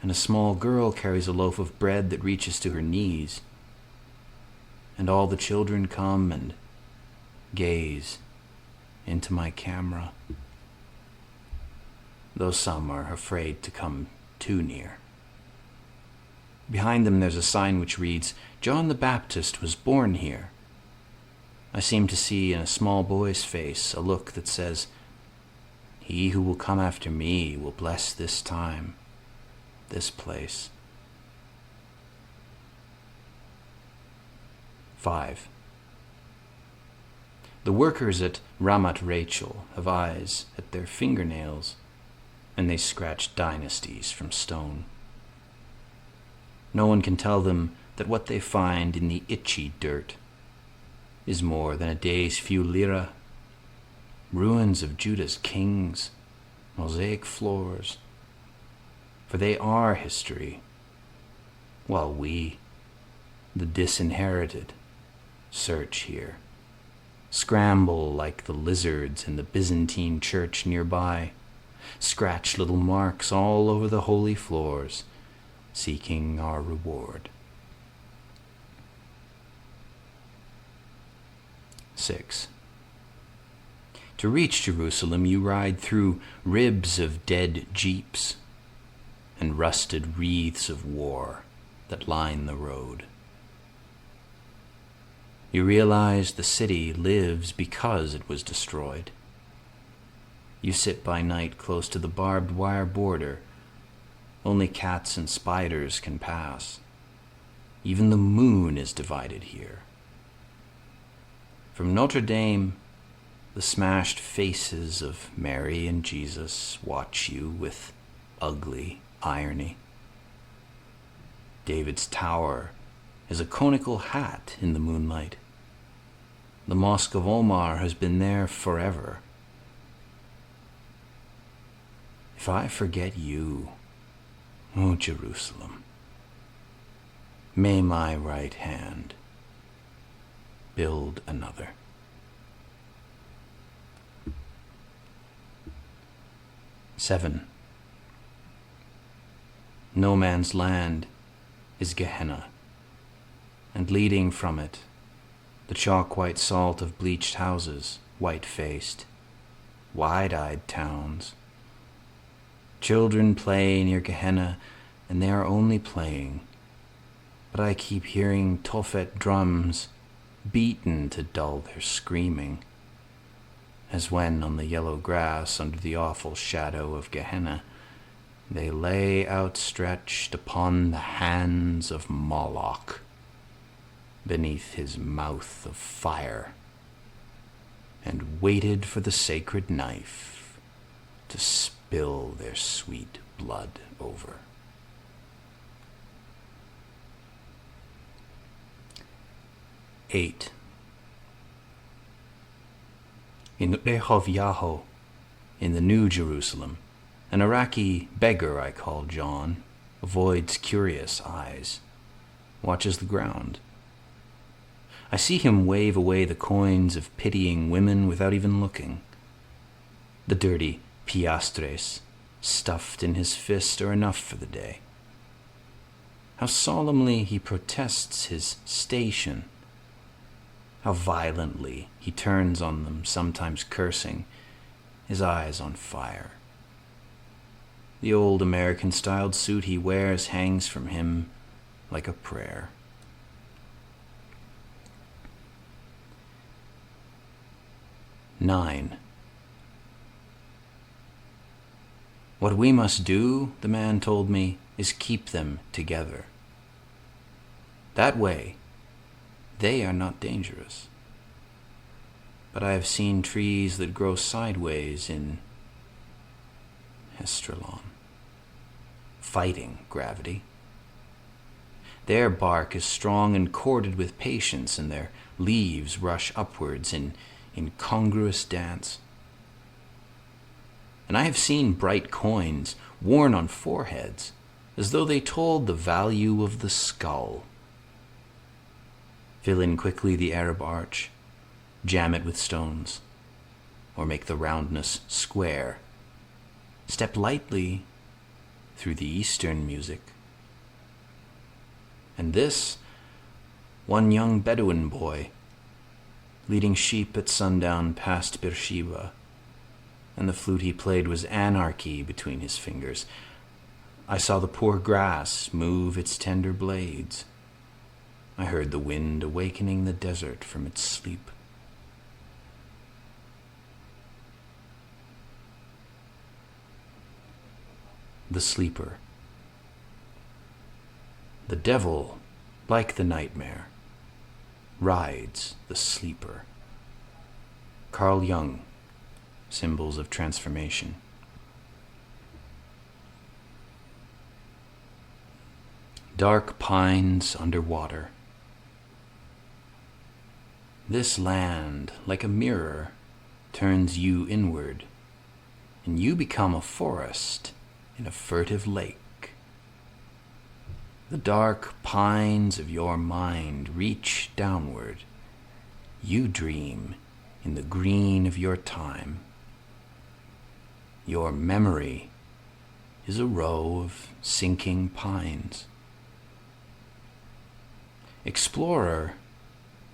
and a small girl carries a loaf of bread that reaches to her knees. And all the children come and gaze into my camera, though some are afraid to come too near. Behind them there's a sign which reads, "John the Baptist was born here." I seem to see in a small boy's face a look that says, "He who will come after me will bless this time, this place." 5. The workers at Ramat Rachel have eyes at their fingernails, and they scratch dynasties from stone. No one can tell them that what they find in the itchy dirt is more than a day's few lira, ruins of Judah's kings, mosaic floors, for they are history, while we, the disinherited, search here, scramble like the lizards in the Byzantine church nearby, scratch little marks all over the holy floors, seeking our reward. 6. To reach Jerusalem, you ride through ribs of dead jeeps and rusted wreaths of war that line the road. You realize the city lives because it was destroyed. You sit by night close to the barbed wire border. Only cats and spiders can pass. Even the moon is divided here. From Notre Dame, the smashed faces of Mary and Jesus watch you with ugly irony. David's tower is a conical hat in the moonlight. The Mosque of Omar has been there forever. If I forget you, O Jerusalem, may my right hand build another. 7. No man's land is Gehenna, and leading from it, the chalk-white salt of bleached houses, white-faced, wide-eyed towns. Children play near Gehenna, and they are only playing, but I keep hearing Tophet drums beaten to dull their screaming, as when on the yellow grass under the awful shadow of Gehenna they lay outstretched upon the hands of Moloch beneath his mouth of fire, and waited for the sacred knife to spill their sweet blood over. 8. In Rehov Yaho, in the New Jerusalem, an Iraqi beggar I call John avoids curious eyes, watches the ground. I see him wave away the coins of pitying women without even looking. The dirty, Piastres stuffed in his fist are enough for the day. How solemnly he protests his station. How violently he turns on them, sometimes cursing, his eyes on fire. The old American-styled suit he wears hangs from him like a prayer. "9. What we must do, the man told me, is keep them together. That way, they are not dangerous. But I have seen trees that grow sideways in Hestralon, fighting gravity. Their bark is strong and corded with patience, and their leaves rush upwards in incongruous dance. And I have seen bright coins worn on foreheads as though they told the value of the skull. Fill in quickly the Arab arch, jam it with stones, or make the roundness square. Step lightly through the Eastern music. And this, one young Bedouin boy, leading sheep at sundown past Beersheba, and the flute he played was anarchy between his fingers. I saw the poor grass move its tender blades. I heard the wind awakening the desert from its sleep. The sleeper. The devil, like the nightmare, rides the sleeper. Carl Jung, Symbols of Transformation. Dark pines underwater. This land, like a mirror, turns you inward, and you become a forest in a furtive lake. The dark pines of your mind reach downward. You dream in the green of your time. Your memory is a row of sinking pines. Explorer,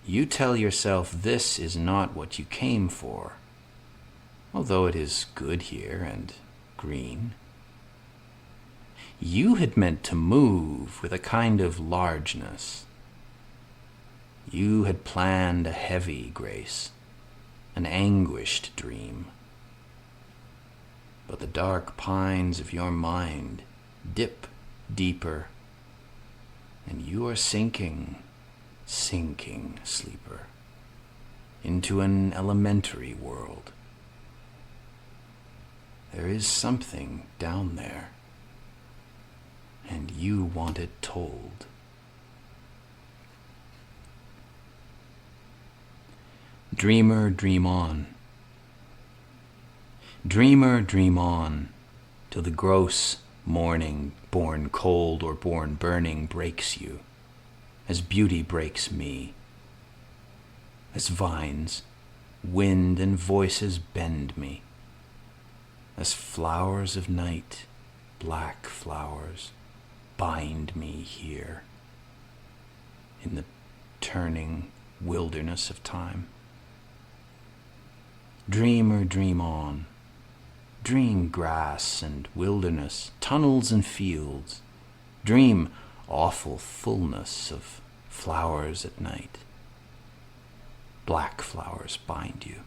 you tell yourself this is not what you came for, although it is good here and green. You had meant to move with a kind of largeness. You had planned a heavy grace, an anguished dream. But the dark pines of your mind dip deeper, and you are sinking, sleeper, into an elementary world. There is something down there, and you want it told. Dreamer, dream on. Dreamer, dream on, till the gross morning, born cold or born burning, breaks you, as beauty breaks me, as vines, wind, and voices bend me, as flowers of night, black flowers, bind me here, in the turning wilderness of time. Dreamer, dream on. Dream grass and wilderness, tunnels and fields. Dream awful fullness of flowers at night. Black flowers bind you.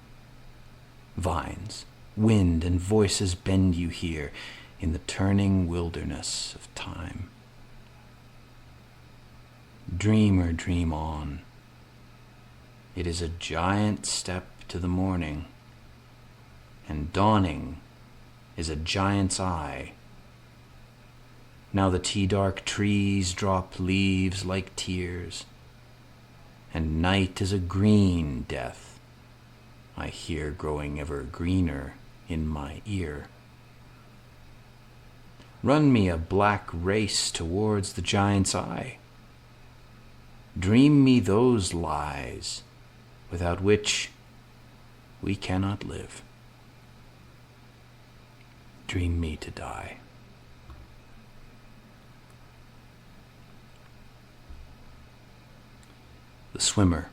Vines, wind, and voices bend you here in the turning wilderness of time. Dreamer, dream on. It is a giant step to the morning, and dawning is a giant's eye. Now the tea-dark trees drop leaves like tears, and night is a green death I hear growing ever greener in my ear. Run me a black race towards the giant's eye. Dream me those lies without which we cannot live. dream me to die. The swimmer.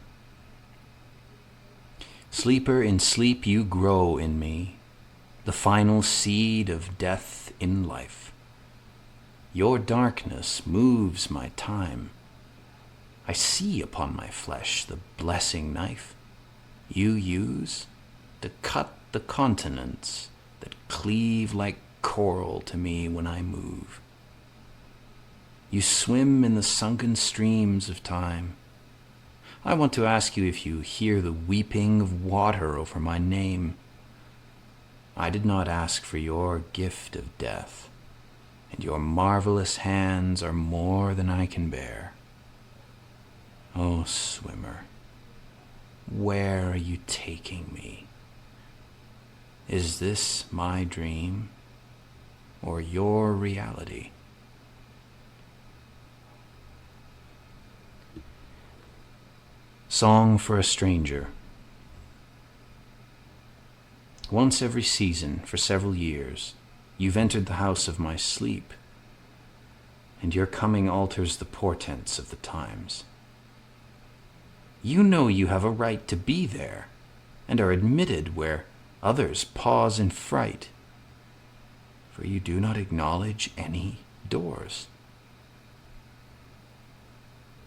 Sleeper, in sleep you grow in me, the final seed of death in life. Your darkness moves my time. I see upon my flesh the blessing knife you use to cut the continents that cleave like coral to me when I move. You swim in the sunken streams of time. I want to ask you if you hear the weeping of water over my name. I did not ask for your gift of death, and your marvelous hands are more than I can bear. Oh, swimmer, where are you taking me? Is this my dream or your reality? Song for a Stranger. Once every season for several years, you've entered the house of my sleep, and your coming alters the portents of the times. You know you have a right to be there, and are admitted where others pause in fright, for you do not acknowledge any doors.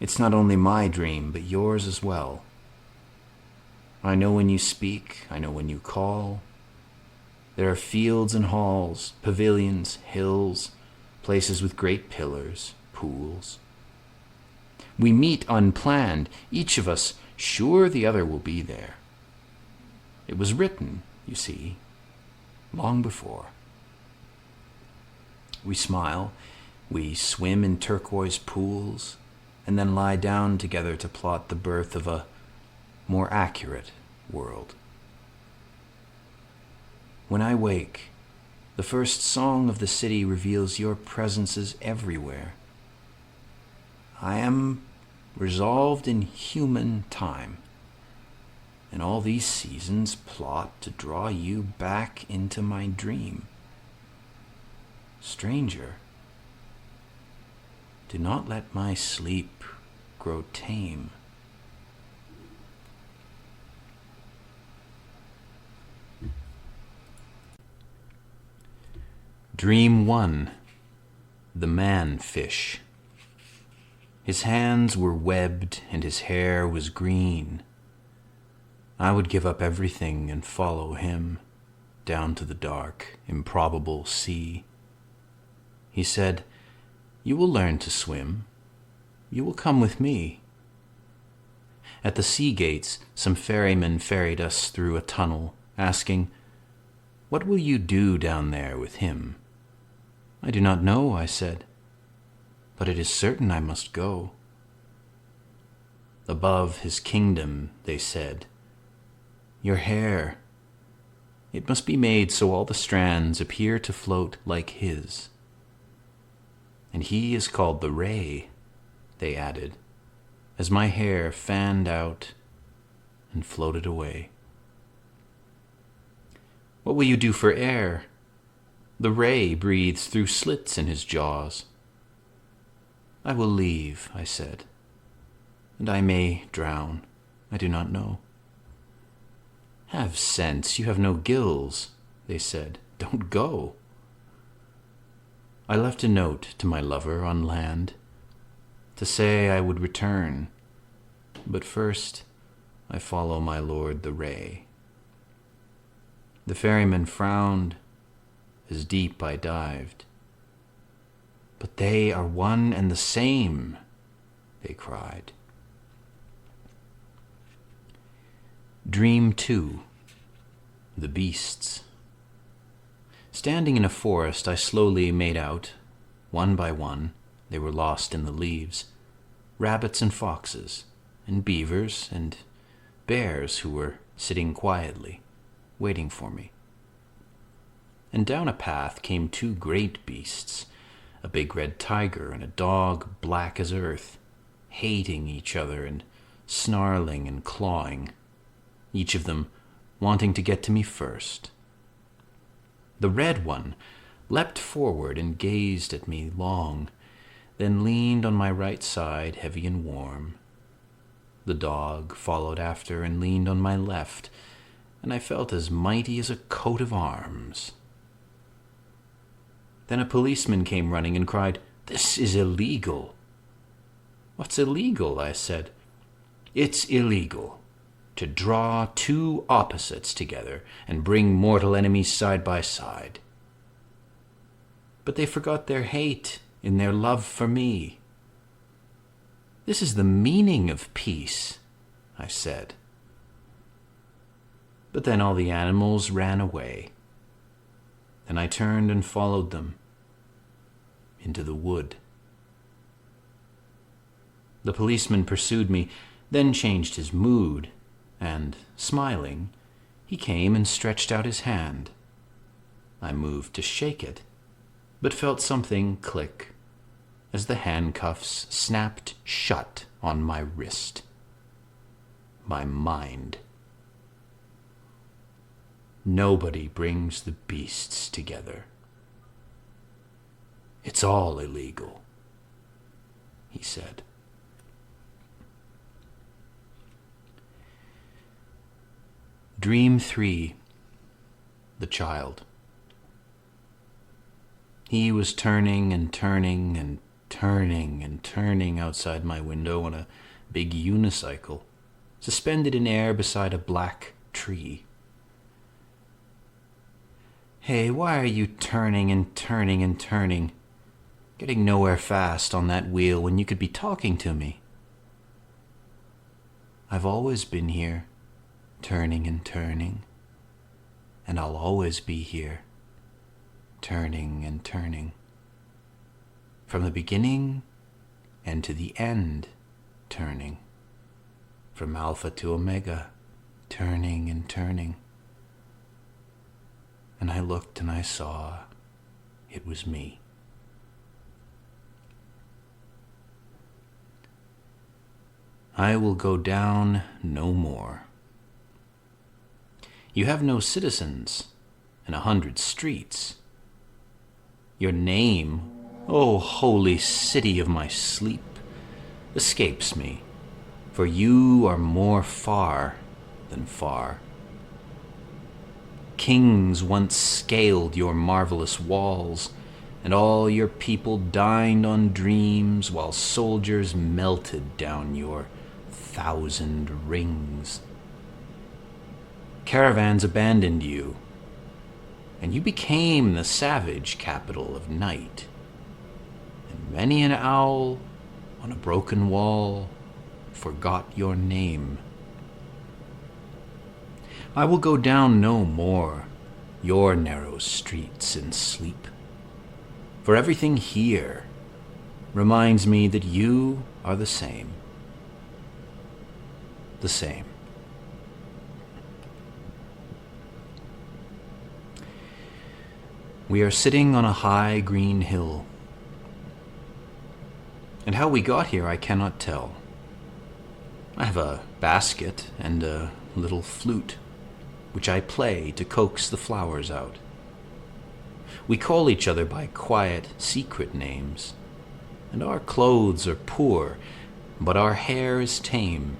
It's not only my dream, but yours as well. I know when you speak, I know when you call. There are fields and halls, pavilions, hills, places with great pillars, pools. We meet unplanned, each of us sure the other will be there. It was written, you see, long before. We smile, we swim in turquoise pools, and then lie down together to plot the birth of a more accurate world. When I wake, the first song of the city reveals your presences everywhere. I am resolved in human time, and all these seasons plot to draw you back into my dream. Stranger, do not let my sleep grow tame. Dream 1. The man-fish. His hands were webbed and his hair was green. I would give up everything and follow him down to the dark, improbable sea. He said, "You will learn to swim. You will come with me." At the sea gates, some ferrymen ferried us through a tunnel, asking, "What will you do down there with him?" "I do not know," I said, "but it is certain I must go." Above his kingdom, they said, "Your hair, it must be made so all the strands appear to float like his. And he is called the Ray," they added, as my hair fanned out and floated away. "What will you do for air? The Ray breathes through slits in his jaws." "I will leave," I said, "and I may drown. I do not know." "Have sense, you have no gills," they said. "Don't go." I left a note to my lover on land to say I would return, but first I follow my lord the Ray. The ferryman frowned as deep I dived. "But they are one and the same," they cried. Dream 2. The beasts. Standing in a forest, I slowly made out, one by one, they were lost in the leaves, rabbits and foxes, and beavers and bears who were sitting quietly, waiting for me. And down a path came two great beasts, a big red tiger and a dog black as earth, hating each other and snarling and clawing, each of them wanting to get to me first. The red one leapt forward and gazed at me long, then leaned on my right side, heavy and warm. The dog followed after and leaned on my left, and I felt as mighty as a coat of arms. Then a policeman came running and cried, "This is illegal." "What's illegal?" I said. "It's illegal to draw two opposites together and bring mortal enemies side by side." But they forgot their hate in their love for me. "This is the meaning of peace," I said. But then all the animals ran away. Then I turned and followed them into the wood. The policeman pursued me, then changed his mood, and, smiling, he came and stretched out his hand. I moved to shake it, but felt something click as the handcuffs snapped shut on my wrist. My mind. Nobody brings the beasts together. It's all illegal, he said. Dream 3. The Child. He was turning and turning and turning and turning outside my window on a big unicycle, suspended in air beside a black tree. "Hey, why are you turning and turning and turning? Getting nowhere fast on that wheel when you could be talking to me." "I've always been here, turning and turning, and I'll always be here, turning and turning. From the beginning and to the end, turning. From Alpha to Omega, turning and turning." And I looked and I saw it was me. I will go down no more. You have no citizens and 100 streets. Your name, O holy city of my sleep, escapes me, for you are more far than far. Kings once scaled your marvelous walls, and all your people dined on dreams while soldiers melted down your 1,000 rings. Caravans abandoned you, and you became the savage capital of night. And many an owl on a broken wall forgot your name. I will go down no more your narrow streets in sleep, for everything here reminds me that you are the same. The same. We are sitting on a high green hill, and how we got here I cannot tell. I have a basket and a little flute, which I play to coax the flowers out. We call each other by quiet, secret names, and our clothes are poor, but our hair is tame.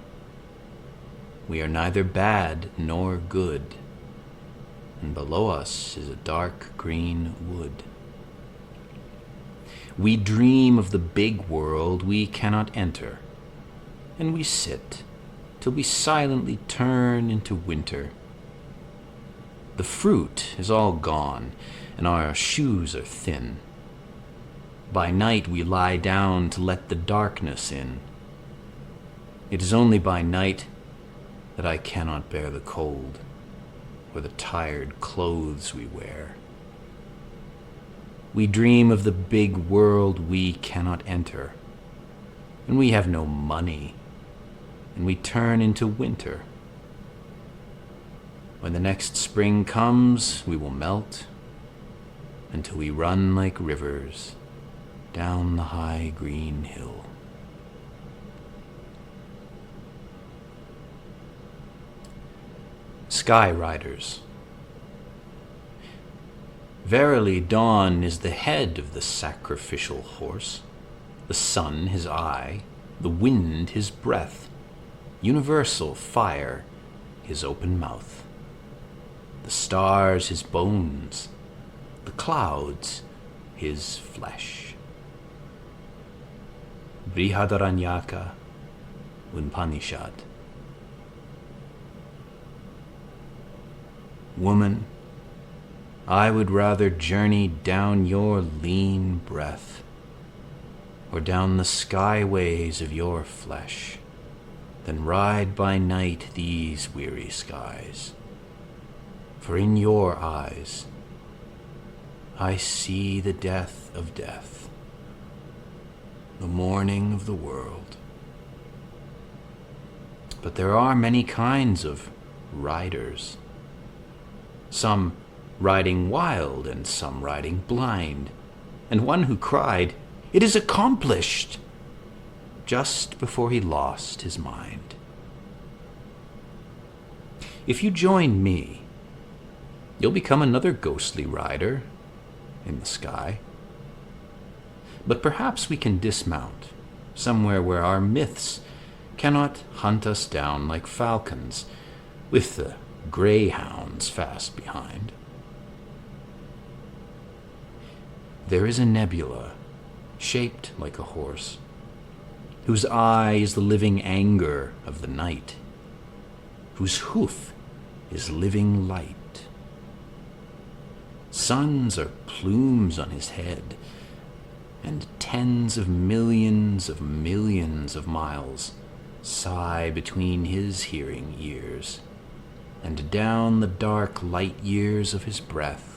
We are neither bad nor good, and below us is a dark green wood. We dream of the big world we cannot enter, and we sit till we silently turn into winter. The fruit is all gone, and our shoes are thin. By night we lie down to let the darkness in. It is only by night that I cannot bear the cold, or the tired clothes we wear. We dream of the big world we cannot enter, and we have no money, and we turn into winter. When the next spring comes, we will melt until we run like rivers down the high green hill. Sky Riders. Verily, dawn is the head of the sacrificial horse, the sun his eye, the wind his breath, universal fire his open mouth, the stars his bones, the clouds his flesh. Brihadaranyaka Upanishad. Woman, I would rather journey down your lean breath, or down the skyways of your flesh, than ride by night these weary skies. For in your eyes I see the death of death, the mourning of the world. But there are many kinds of riders, some riding wild and some riding blind, and one who cried, "It is accomplished!" just before he lost his mind. If you join me, you'll become another ghostly rider in the sky. But perhaps we can dismount somewhere where our myths cannot hunt us down like falcons, with the greyhounds fast behind. There is a nebula shaped like a horse, whose eye is the living anger of the night, whose hoof is living light. Suns are plumes on his head, and tens of millions of miles sigh between his hearing ears, and down the dark light years of his breath,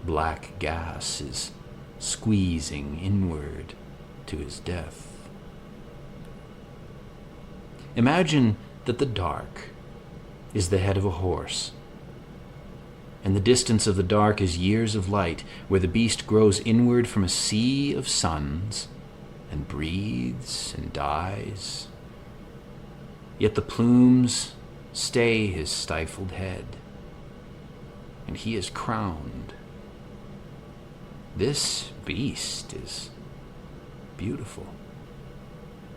black gas is squeezing inward to his death. Imagine that the dark is the head of a horse, and the distance of the dark is years of light, where the beast grows inward from a sea of suns, and breathes and dies. Yet the plumes stay his stifled head, and he is crowned. This beast is beautiful,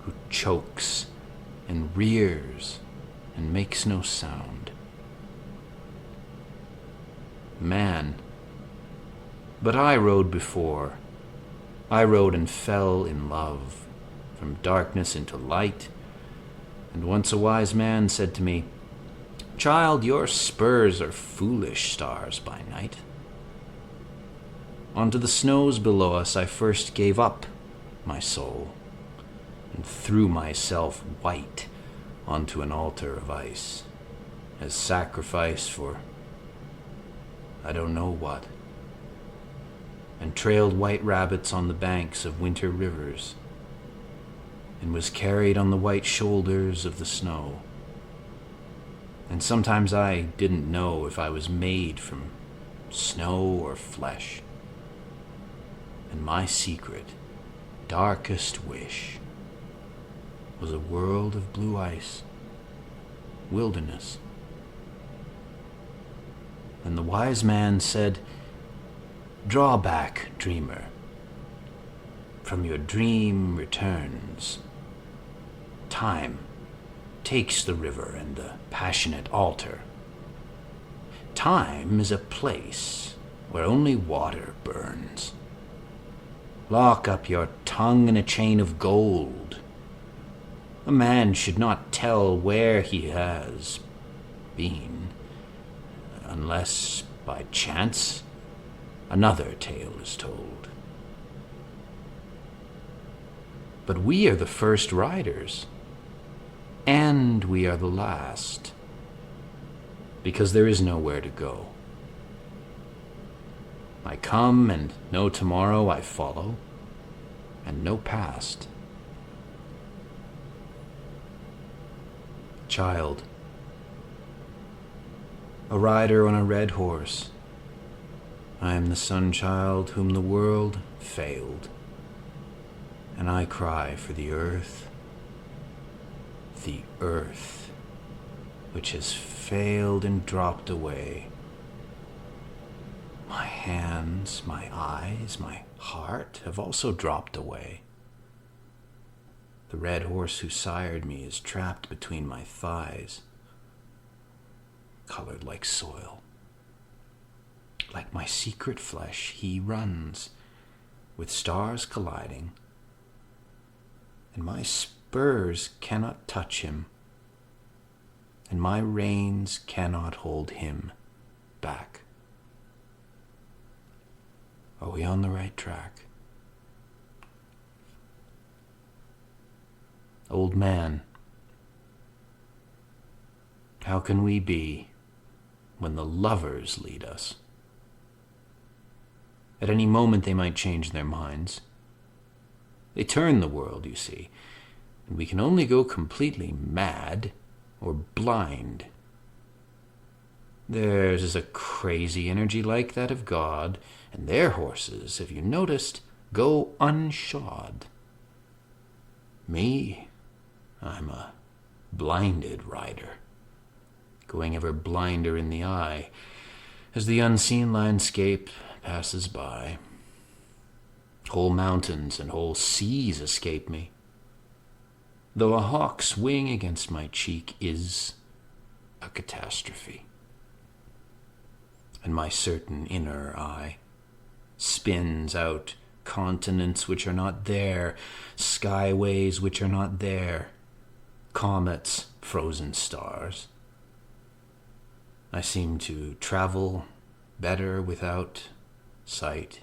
who chokes and rears and makes no sound. Man, but I rode before. I rode and fell in love, from darkness into light, and once a wise man said to me, "Child, your spurs are foolish stars by night." Onto the snows below us I first gave up my soul, and threw myself white onto an altar of ice, as sacrifice for I don't know what, and trailed white rabbits on the banks of winter rivers, and was carried on the white shoulders of the snow. And sometimes I didn't know if I was made from snow or flesh. And my secret, darkest wish was a world of blue ice, wilderness. And the wise man said, "Draw back, dreamer. From your dream returns. Time takes the river and the passionate altar. Time is a place where only water burns. Lock up your tongue in a chain of gold. A man should not tell where he has been, unless by chance another tale is told. But we are the first riders, and we are the last, because there is nowhere to go. I come, and no tomorrow I follow, and no past. Child, a rider on a red horse, I am the sun-child whom the world failed, and I cry for the earth, which has failed and dropped away. My hands, my eyes, my heart have also dropped away. The red horse who sired me is trapped between my thighs, colored like soil. Like my secret flesh, he runs, with stars colliding, and my spurs cannot touch him, and my reins cannot hold him back. Are we on the right track? Old man, how can we be when the lovers lead us? At any moment they might change their minds. They turn the world, you see, and we can only go completely mad or blind. Theirs is a crazy energy like that of God, and their horses, have you noticed, go unshod. Me, I'm a blinded rider, going ever blinder in the eye as the unseen landscape passes by. Whole mountains and whole seas escape me, though a hawk's wing against my cheek is a catastrophe. And my certain inner eye spins out continents which are not there, skyways which are not there, comets, frozen stars. I seem to travel better without sight,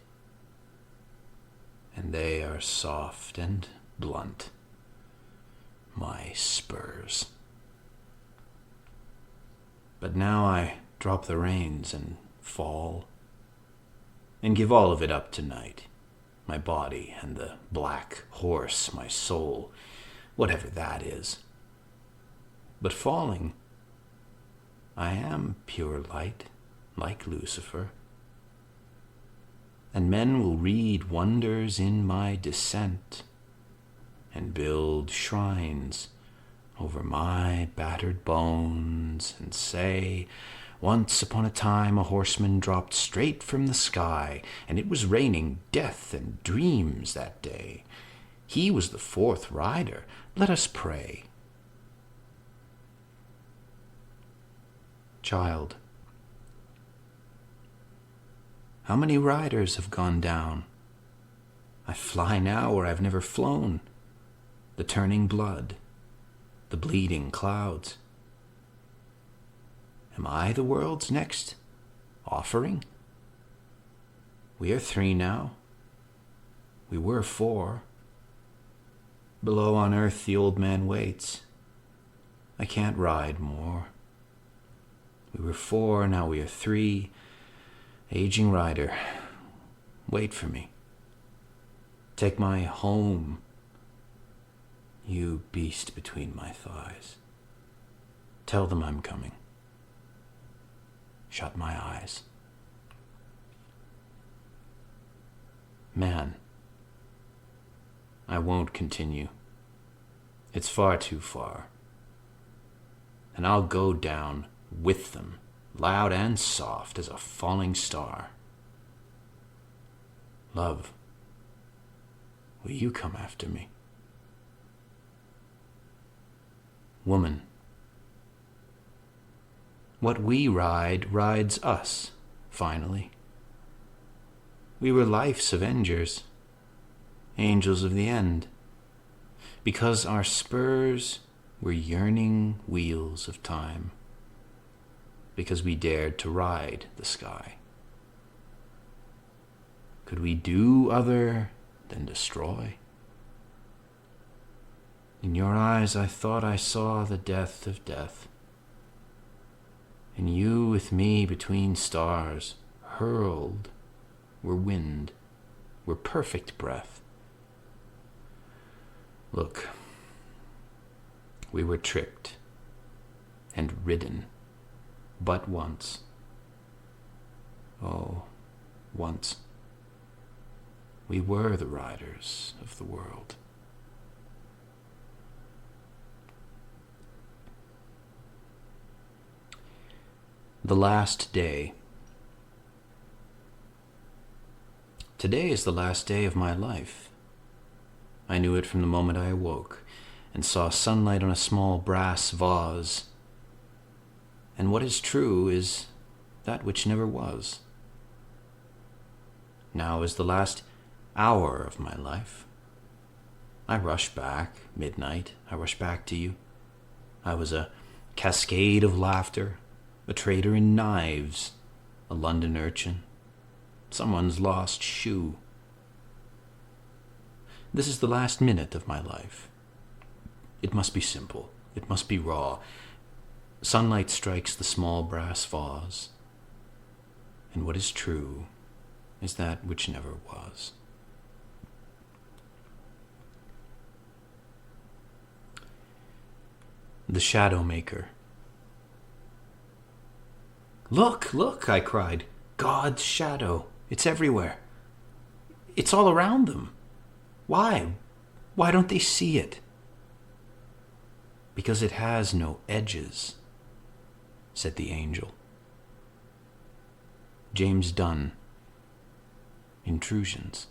and they are soft and blunt, my spurs. But now I drop the reins and fall, and give all of it up to night, my body and the black horse, my soul, whatever that is. But falling, I am pure light, like Lucifer, and men will read wonders in my descent and build shrines over my battered bones and say, once upon a time a horseman dropped straight from the sky, and it was raining death and dreams that day. He was the fourth rider. Let us pray. Child, how many riders have gone down? I fly now where I've never flown. The turning blood, the bleeding clouds. Am I the world's next offering? We are 3 now. We were 4. Below on earth the old man waits. I can't ride more. We were 4, now we are 3. Aging rider, wait for me. Take my home, you beast between my thighs. Tell them I'm coming. Shut my eyes. Man, I won't continue. It's far too far. And I'll go down with them, loud and soft as a falling star. Love, will you come after me? Woman, what we ride rides us, finally. We were life's avengers, angels of the end, because our spurs were yearning wheels of time, because we dared to ride the sky. Could we do other than destroy? In your eyes I thought I saw the death of death. And you with me between stars, hurled, were wind, were perfect breath. Look, we were tricked and ridden but once. Oh, once. We were the riders of the world. The last day. Today is the last day of my life. I knew it from the moment I awoke and saw sunlight on a small brass vase. And what is true is that which never was. Now is the last hour of my life. I rush back, midnight, I rush back to you. I was a cascade of laughter, a trader in knives, a London urchin, someone's lost shoe. This is the last minute of my life. It must be simple. It must be raw. Sunlight strikes the small brass vase, and what is true is that which never was. The Shadow Maker. Look, look, I cried. God's shadow. It's everywhere. It's all around them. Why? Why don't they see it? Because it has no edges, said the angel. James Dunn, Intrusions.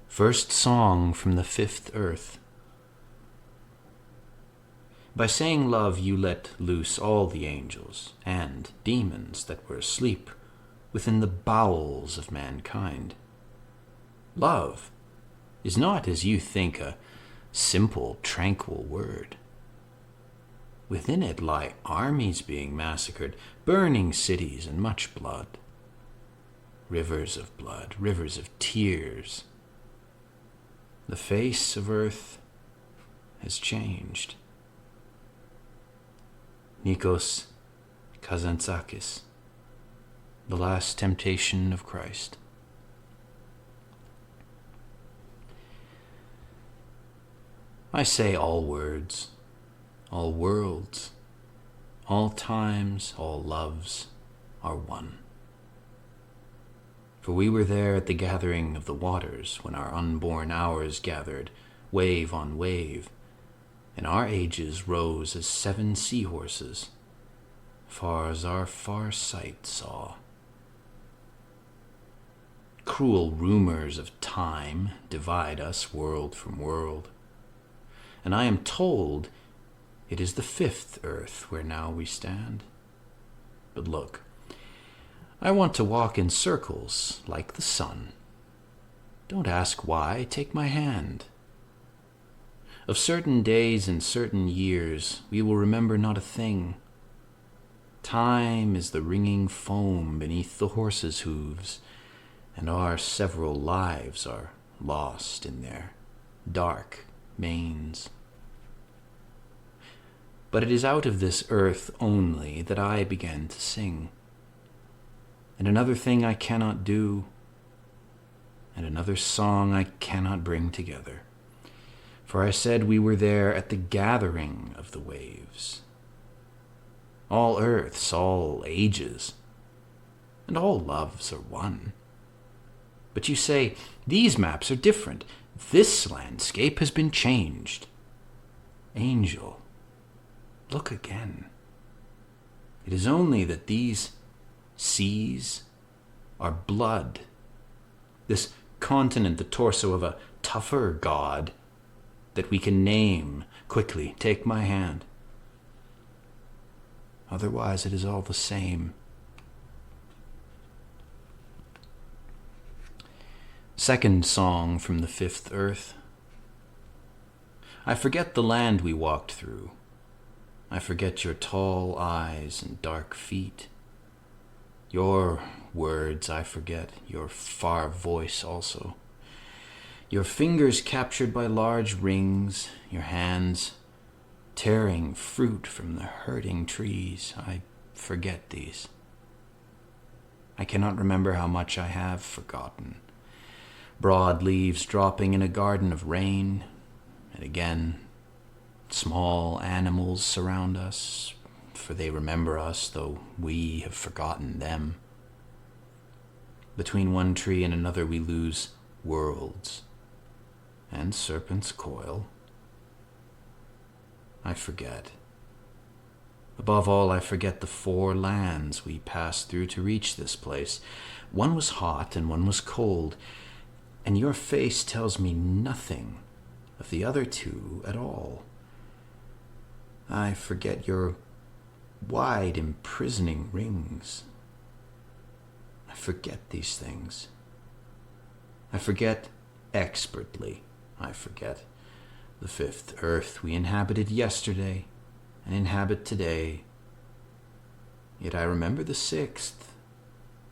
First song from the fifth earth. By saying love you let loose all the angels and demons that were asleep within the bowels of mankind. Love is not, as you think, a simple, tranquil word. Within it lie armies being massacred, burning cities, and much blood. Rivers of blood, rivers of tears. The face of earth has changed. Nikos Kazantzakis, The Last Temptation of Christ. I say all words, all worlds, all times, all loves are one. For we were there at the gathering of the waters when our unborn hours gathered, wave on wave, and our ages rose as 7 seahorses, far as our far sight saw. Cruel rumors of time divide us world from world, and I am told it is the 5th earth where now we stand. But look, I want to walk in circles like the sun. Don't ask why, take my hand. Of certain days and certain years we will remember not a thing. Time is the ringing foam beneath the horses' hooves, and our several lives are lost in their dark manes. But it is out of this earth only that I began to sing. And another thing I cannot do, and another song I cannot bring together. For I said we were there at the gathering of the waves. All earths, all ages, and all loves are one. But you say, these maps are different. This landscape has been changed. Angel, look again. It is only that these seas are blood. This continent, the torso of a tougher god that we can name. Quickly, take my hand. Otherwise, it is all the same. Second song from the 5th earth. I forget the land we walked through. I forget your tall eyes and dark feet. Your words I forget, your far voice also. Your fingers captured by large rings, your hands tearing fruit from the hurting trees. I forget these. I cannot remember how much I have forgotten. Broad leaves dropping in a garden of rain, and again, small animals surround us, for they remember us, though we have forgotten them. Between one tree and another we lose worlds, and serpents coil. I forget. Above all, I forget the 4 lands we passed through to reach this place. One was hot and one was cold, and your face tells me nothing of the other 2 at all. I forget your wide, imprisoning rings. I forget these things. I forget expertly. I forget the 5th earth we inhabited yesterday and inhabit today. Yet I remember the 6th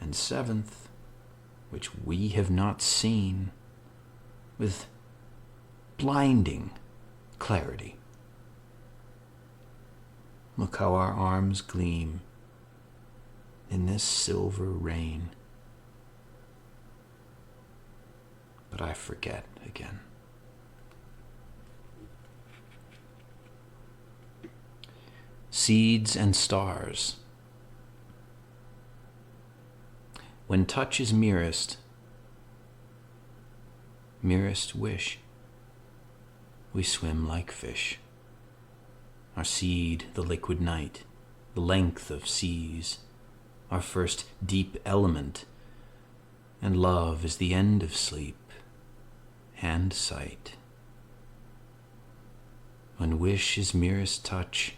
and 7th, which we have not seen, with blinding clarity. Look how our arms gleam in this silver rain. But I forget again. Seeds and stars. When touch is merest wish, we swim like fish. Our seed, the liquid night, the length of seas, our first deep element, and love is the end of sleep and sight. When wish is merest touch,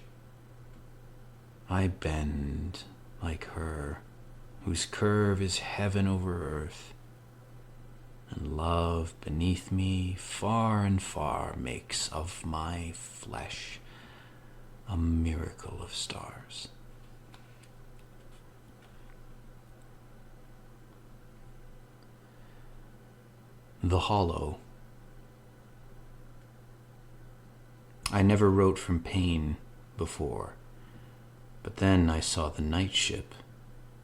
I bend like her whose curve is heaven over earth, and love beneath me far and far makes of my flesh a miracle of stars. The Hollow. I never wrote from pain before, but then I saw the night ship,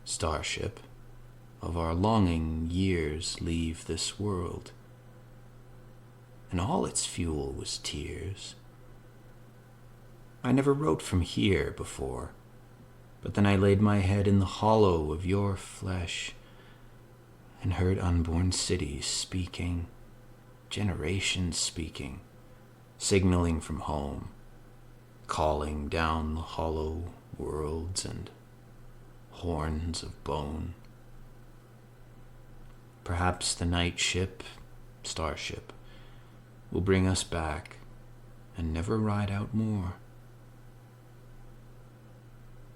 starship, of our longing years leave this world, and all its fuel was tears. I never wrote from here before, but then I laid my head in the hollow of your flesh and heard unborn cities speaking, generations speaking, signaling from home, calling down the hollow worlds and horns of bone. Perhaps the night ship, starship, will bring us back and never ride out more.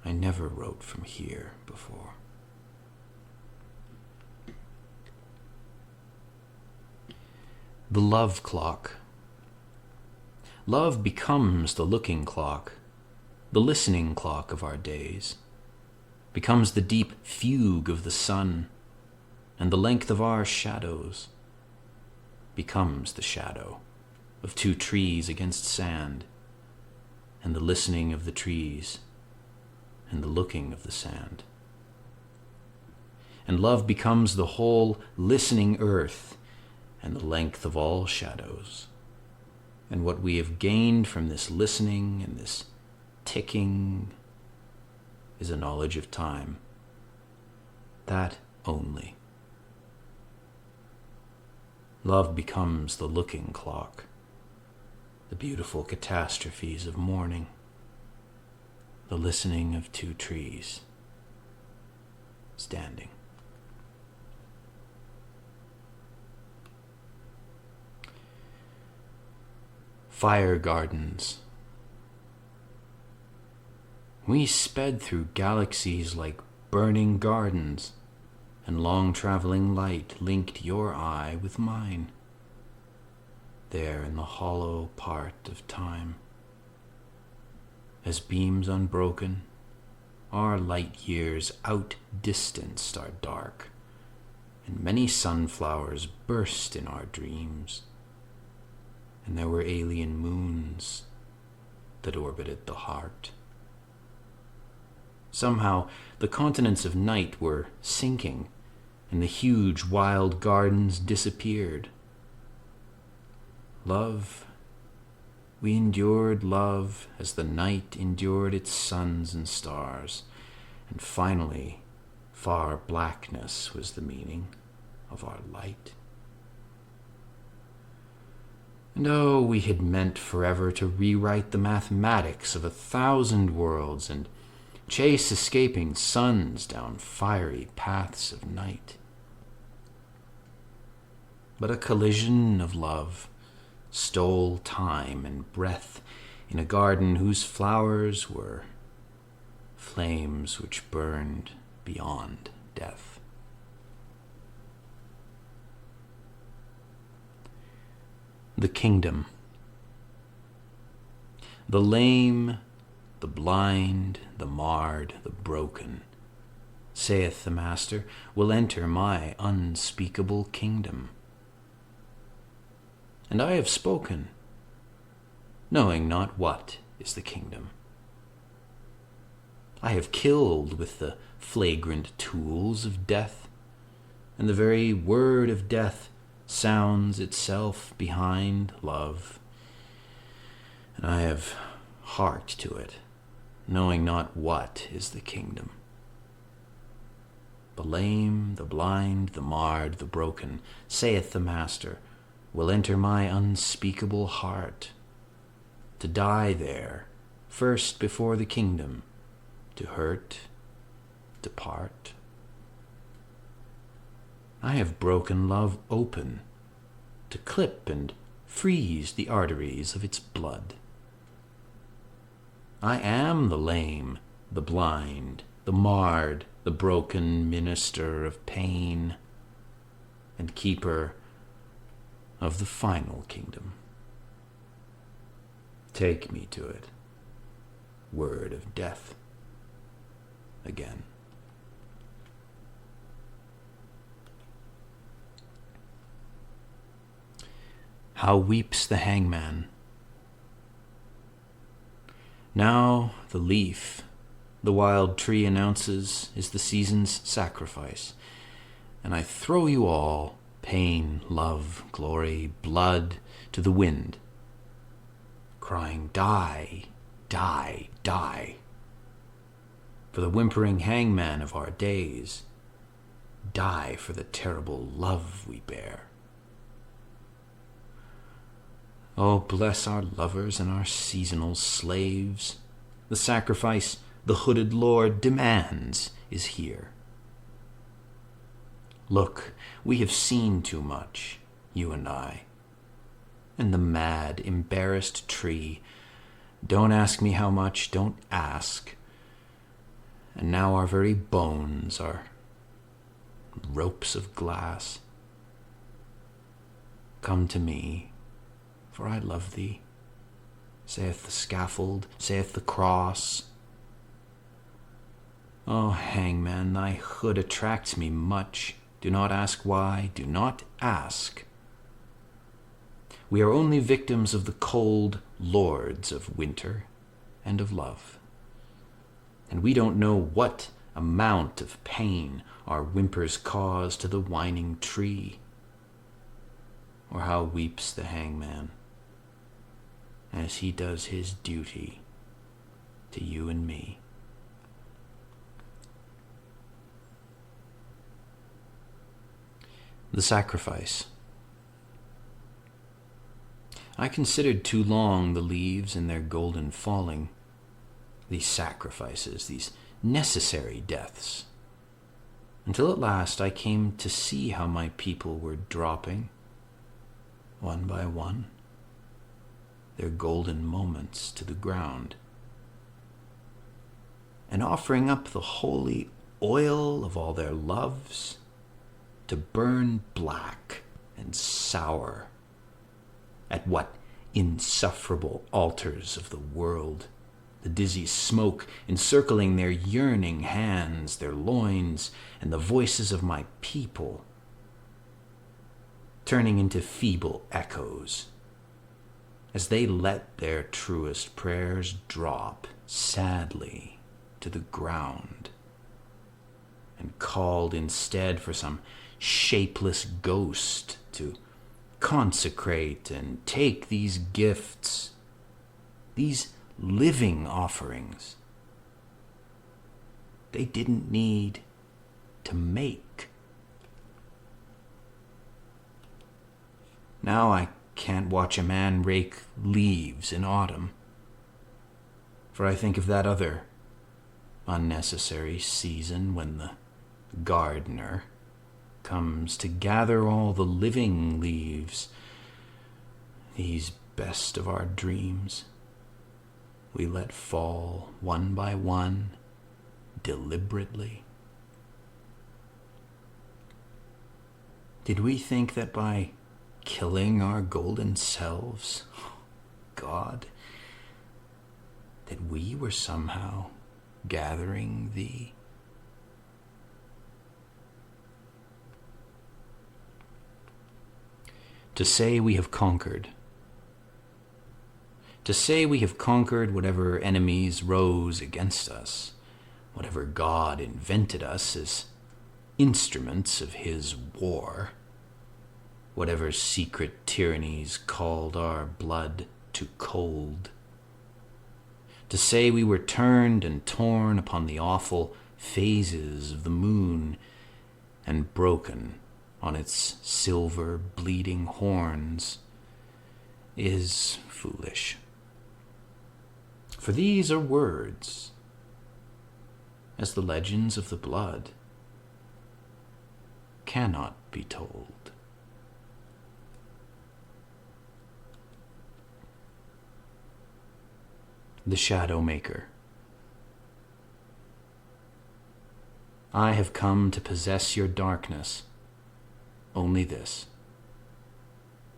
I never wrote from here before. The love clock. Love becomes the looking clock, the listening clock of our days, becomes the deep fugue of the sun, and the length of our shadows, becomes the shadow of 2 trees against sand, and the listening of the trees, and the looking of the sand. And love becomes the whole listening earth, and the length of all shadows. And what we have gained from this listening and this ticking is a knowledge of time. That only. Love becomes the looking clock, the beautiful catastrophes of morning, the listening of 2 trees standing. Fire gardens. We sped through galaxies like burning gardens, and long-traveling light linked your eye with mine, there in the hollow part of time. As beams unbroken, our light years outdistanced our dark, and many sunflowers burst in our dreams, and there were alien moons that orbited the heart. Somehow, the continents of night were sinking, and the huge wild gardens disappeared. Love, we endured love as the night endured its suns and stars, and finally, far blackness was the meaning of our light. And oh, we had meant forever to rewrite the mathematics of 1,000 worlds and chase escaping suns down fiery paths of night. But a collision of love stole time and breath in a garden whose flowers were flames which burned beyond death. The kingdom. The lame, the blind, the marred, the broken, saith the Master, will enter my unspeakable kingdom. And I have spoken, knowing not what is the kingdom. I have killed with the flagrant tools of death, and the very word of death sounds itself behind love. And I have harked to it, knowing not what is the kingdom. The lame, the blind, the marred, the broken, saith the Master, will enter my unspeakable heart, to die there, first before the kingdom, to hurt, to part. I have broken love open, to clip and freeze the arteries of its blood. I am the lame, the blind, the marred, the broken minister of pain, and keeper of the final kingdom. Take me to it, word of death, again. How weeps the hangman. Now the leaf the wild tree announces is the season's sacrifice, and I throw you all, pain, love, glory, blood, to the wind, crying, die, die, die. For the whimpering hangman of our days, die for the terrible love we bear. Oh, bless our lovers and our seasonal slaves. The sacrifice the hooded Lord demands is here. Look, we have seen too much, you and I. And the mad, embarrassed tree, don't ask me how much, don't ask. And now our very bones are ropes of glass. Come to me, for I love thee, saith the scaffold, saith the cross. Oh, hangman, thy hood attracts me much. Do not ask why, do not ask. We are only victims of the cold lords of winter and of love. And we don't know what amount of pain our whimpers cause to the whining tree, or how weeps the hangman as he does his duty to you and me. The sacrifice. I considered too long the leaves in their golden falling, these sacrifices, these necessary deaths, until at last I came to see how my people were dropping, one by one, their golden moments to the ground, and offering up the holy oil of all their loves to burn black and sour at what insufferable altars of the world, the dizzy smoke encircling their yearning hands, their loins, and the voices of my people, turning into feeble echoes as they let their truest prayers drop sadly to the ground, and called instead for some shapeless ghost to consecrate and take these gifts, these living offerings they didn't need to make. Now I can't watch a man rake leaves in autumn, for I think of that other unnecessary season when the gardener comes to gather all the living leaves, these best of our dreams, we let fall one by one, deliberately. Did we think that by killing our golden selves, God, that we were somehow gathering thee? To say we have conquered. To say we have conquered whatever enemies rose against us, whatever God invented us as instruments of his war, whatever secret tyrannies called our blood to cold. To say we were turned and torn upon the awful phases of the moon and broken on its silver bleeding horns is foolish. For these are words, as the legends of the blood cannot be told. The Shadow Maker. I have come to possess your darkness, only this.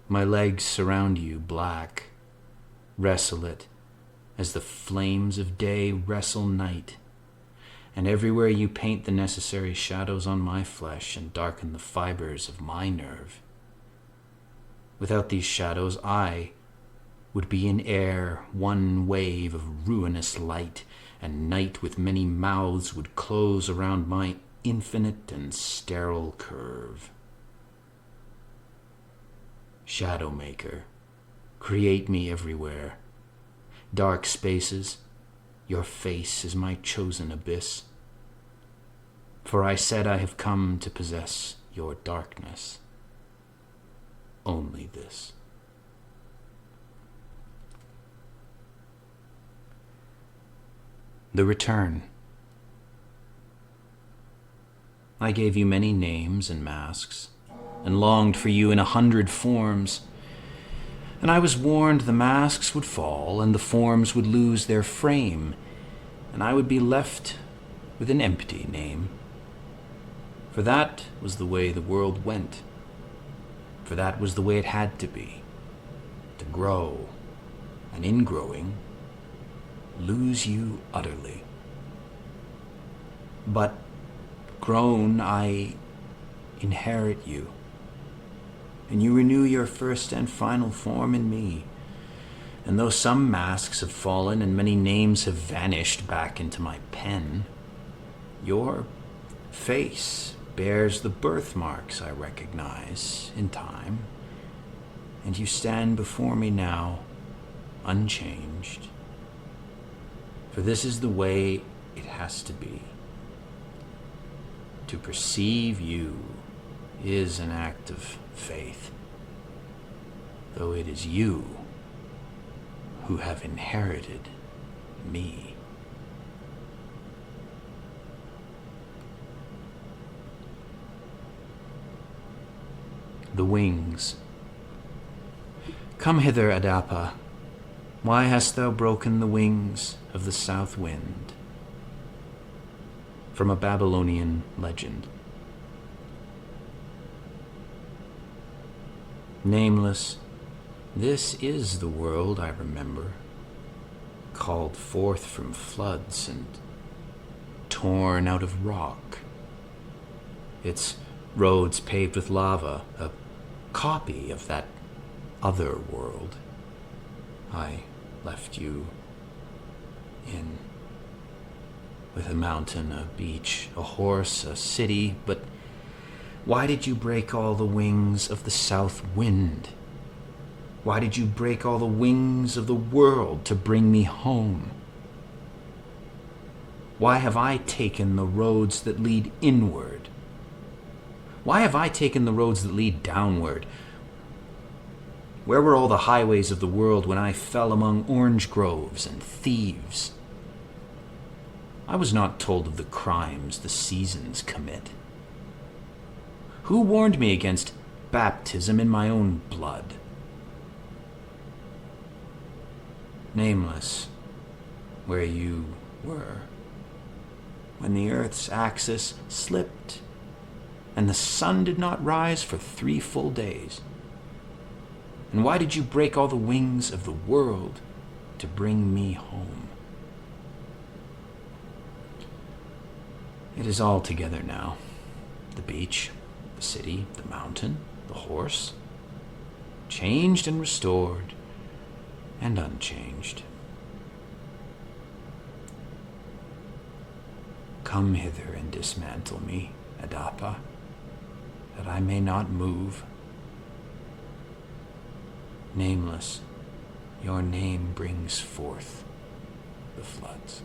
My legs surround you, black, wrestle it, as the flames of day wrestle night, and everywhere you paint the necessary shadows on my flesh and darken the fibers of my nerve. Without these shadows, I would be in air one wave of ruinous light, and night with many mouths would close around my infinite and sterile curve. Shadow Maker, create me everywhere. Dark spaces, your face is my chosen abyss. For I said I have come to possess your darkness. Only this. The Return. I gave you many names and masks, and longed for you in 100 forms, and I was warned the masks would fall and the forms would lose their frame, and I would be left with an empty name. For that was the way the world went, for that was the way it had to be, to grow, and in growing, lose you utterly. But grown, I inherit you, and you renew your first and final form in me. And though some masks have fallen and many names have vanished back into my pen, your face bears the birthmarks I recognize in time, and you stand before me now, unchanged. For this is the way it has to be. To perceive you is an act of faith, though it is you who have inherited me. The Wings. Come hither, Adapa. Why hast thou broken the wings of the south wind? From a Babylonian legend. Nameless, this is the world I remember, called forth from floods and torn out of rock. Its roads paved with lava, a copy of that other world I left you in, with a mountain, a beach, a horse, a city. But why did you break all the wings of the south wind? Why did you break all the wings of the world to bring me home? Why have I taken the roads that lead inward? Why have I taken the roads that lead downward? Where were all the highways of the world when I fell among orange groves and thieves? I was not told of the crimes the seasons commit. Who warned me against baptism in my own blood? Nameless, where you were, when the earth's axis slipped and the sun did not rise for 3 full days. And why did you break all the wings of the world to bring me home? It is all together now. The beach, the city, the mountain, the horse, changed and restored and unchanged. Come hither and dismantle me, Adapa, that I may not move. Nameless, your name brings forth the floods.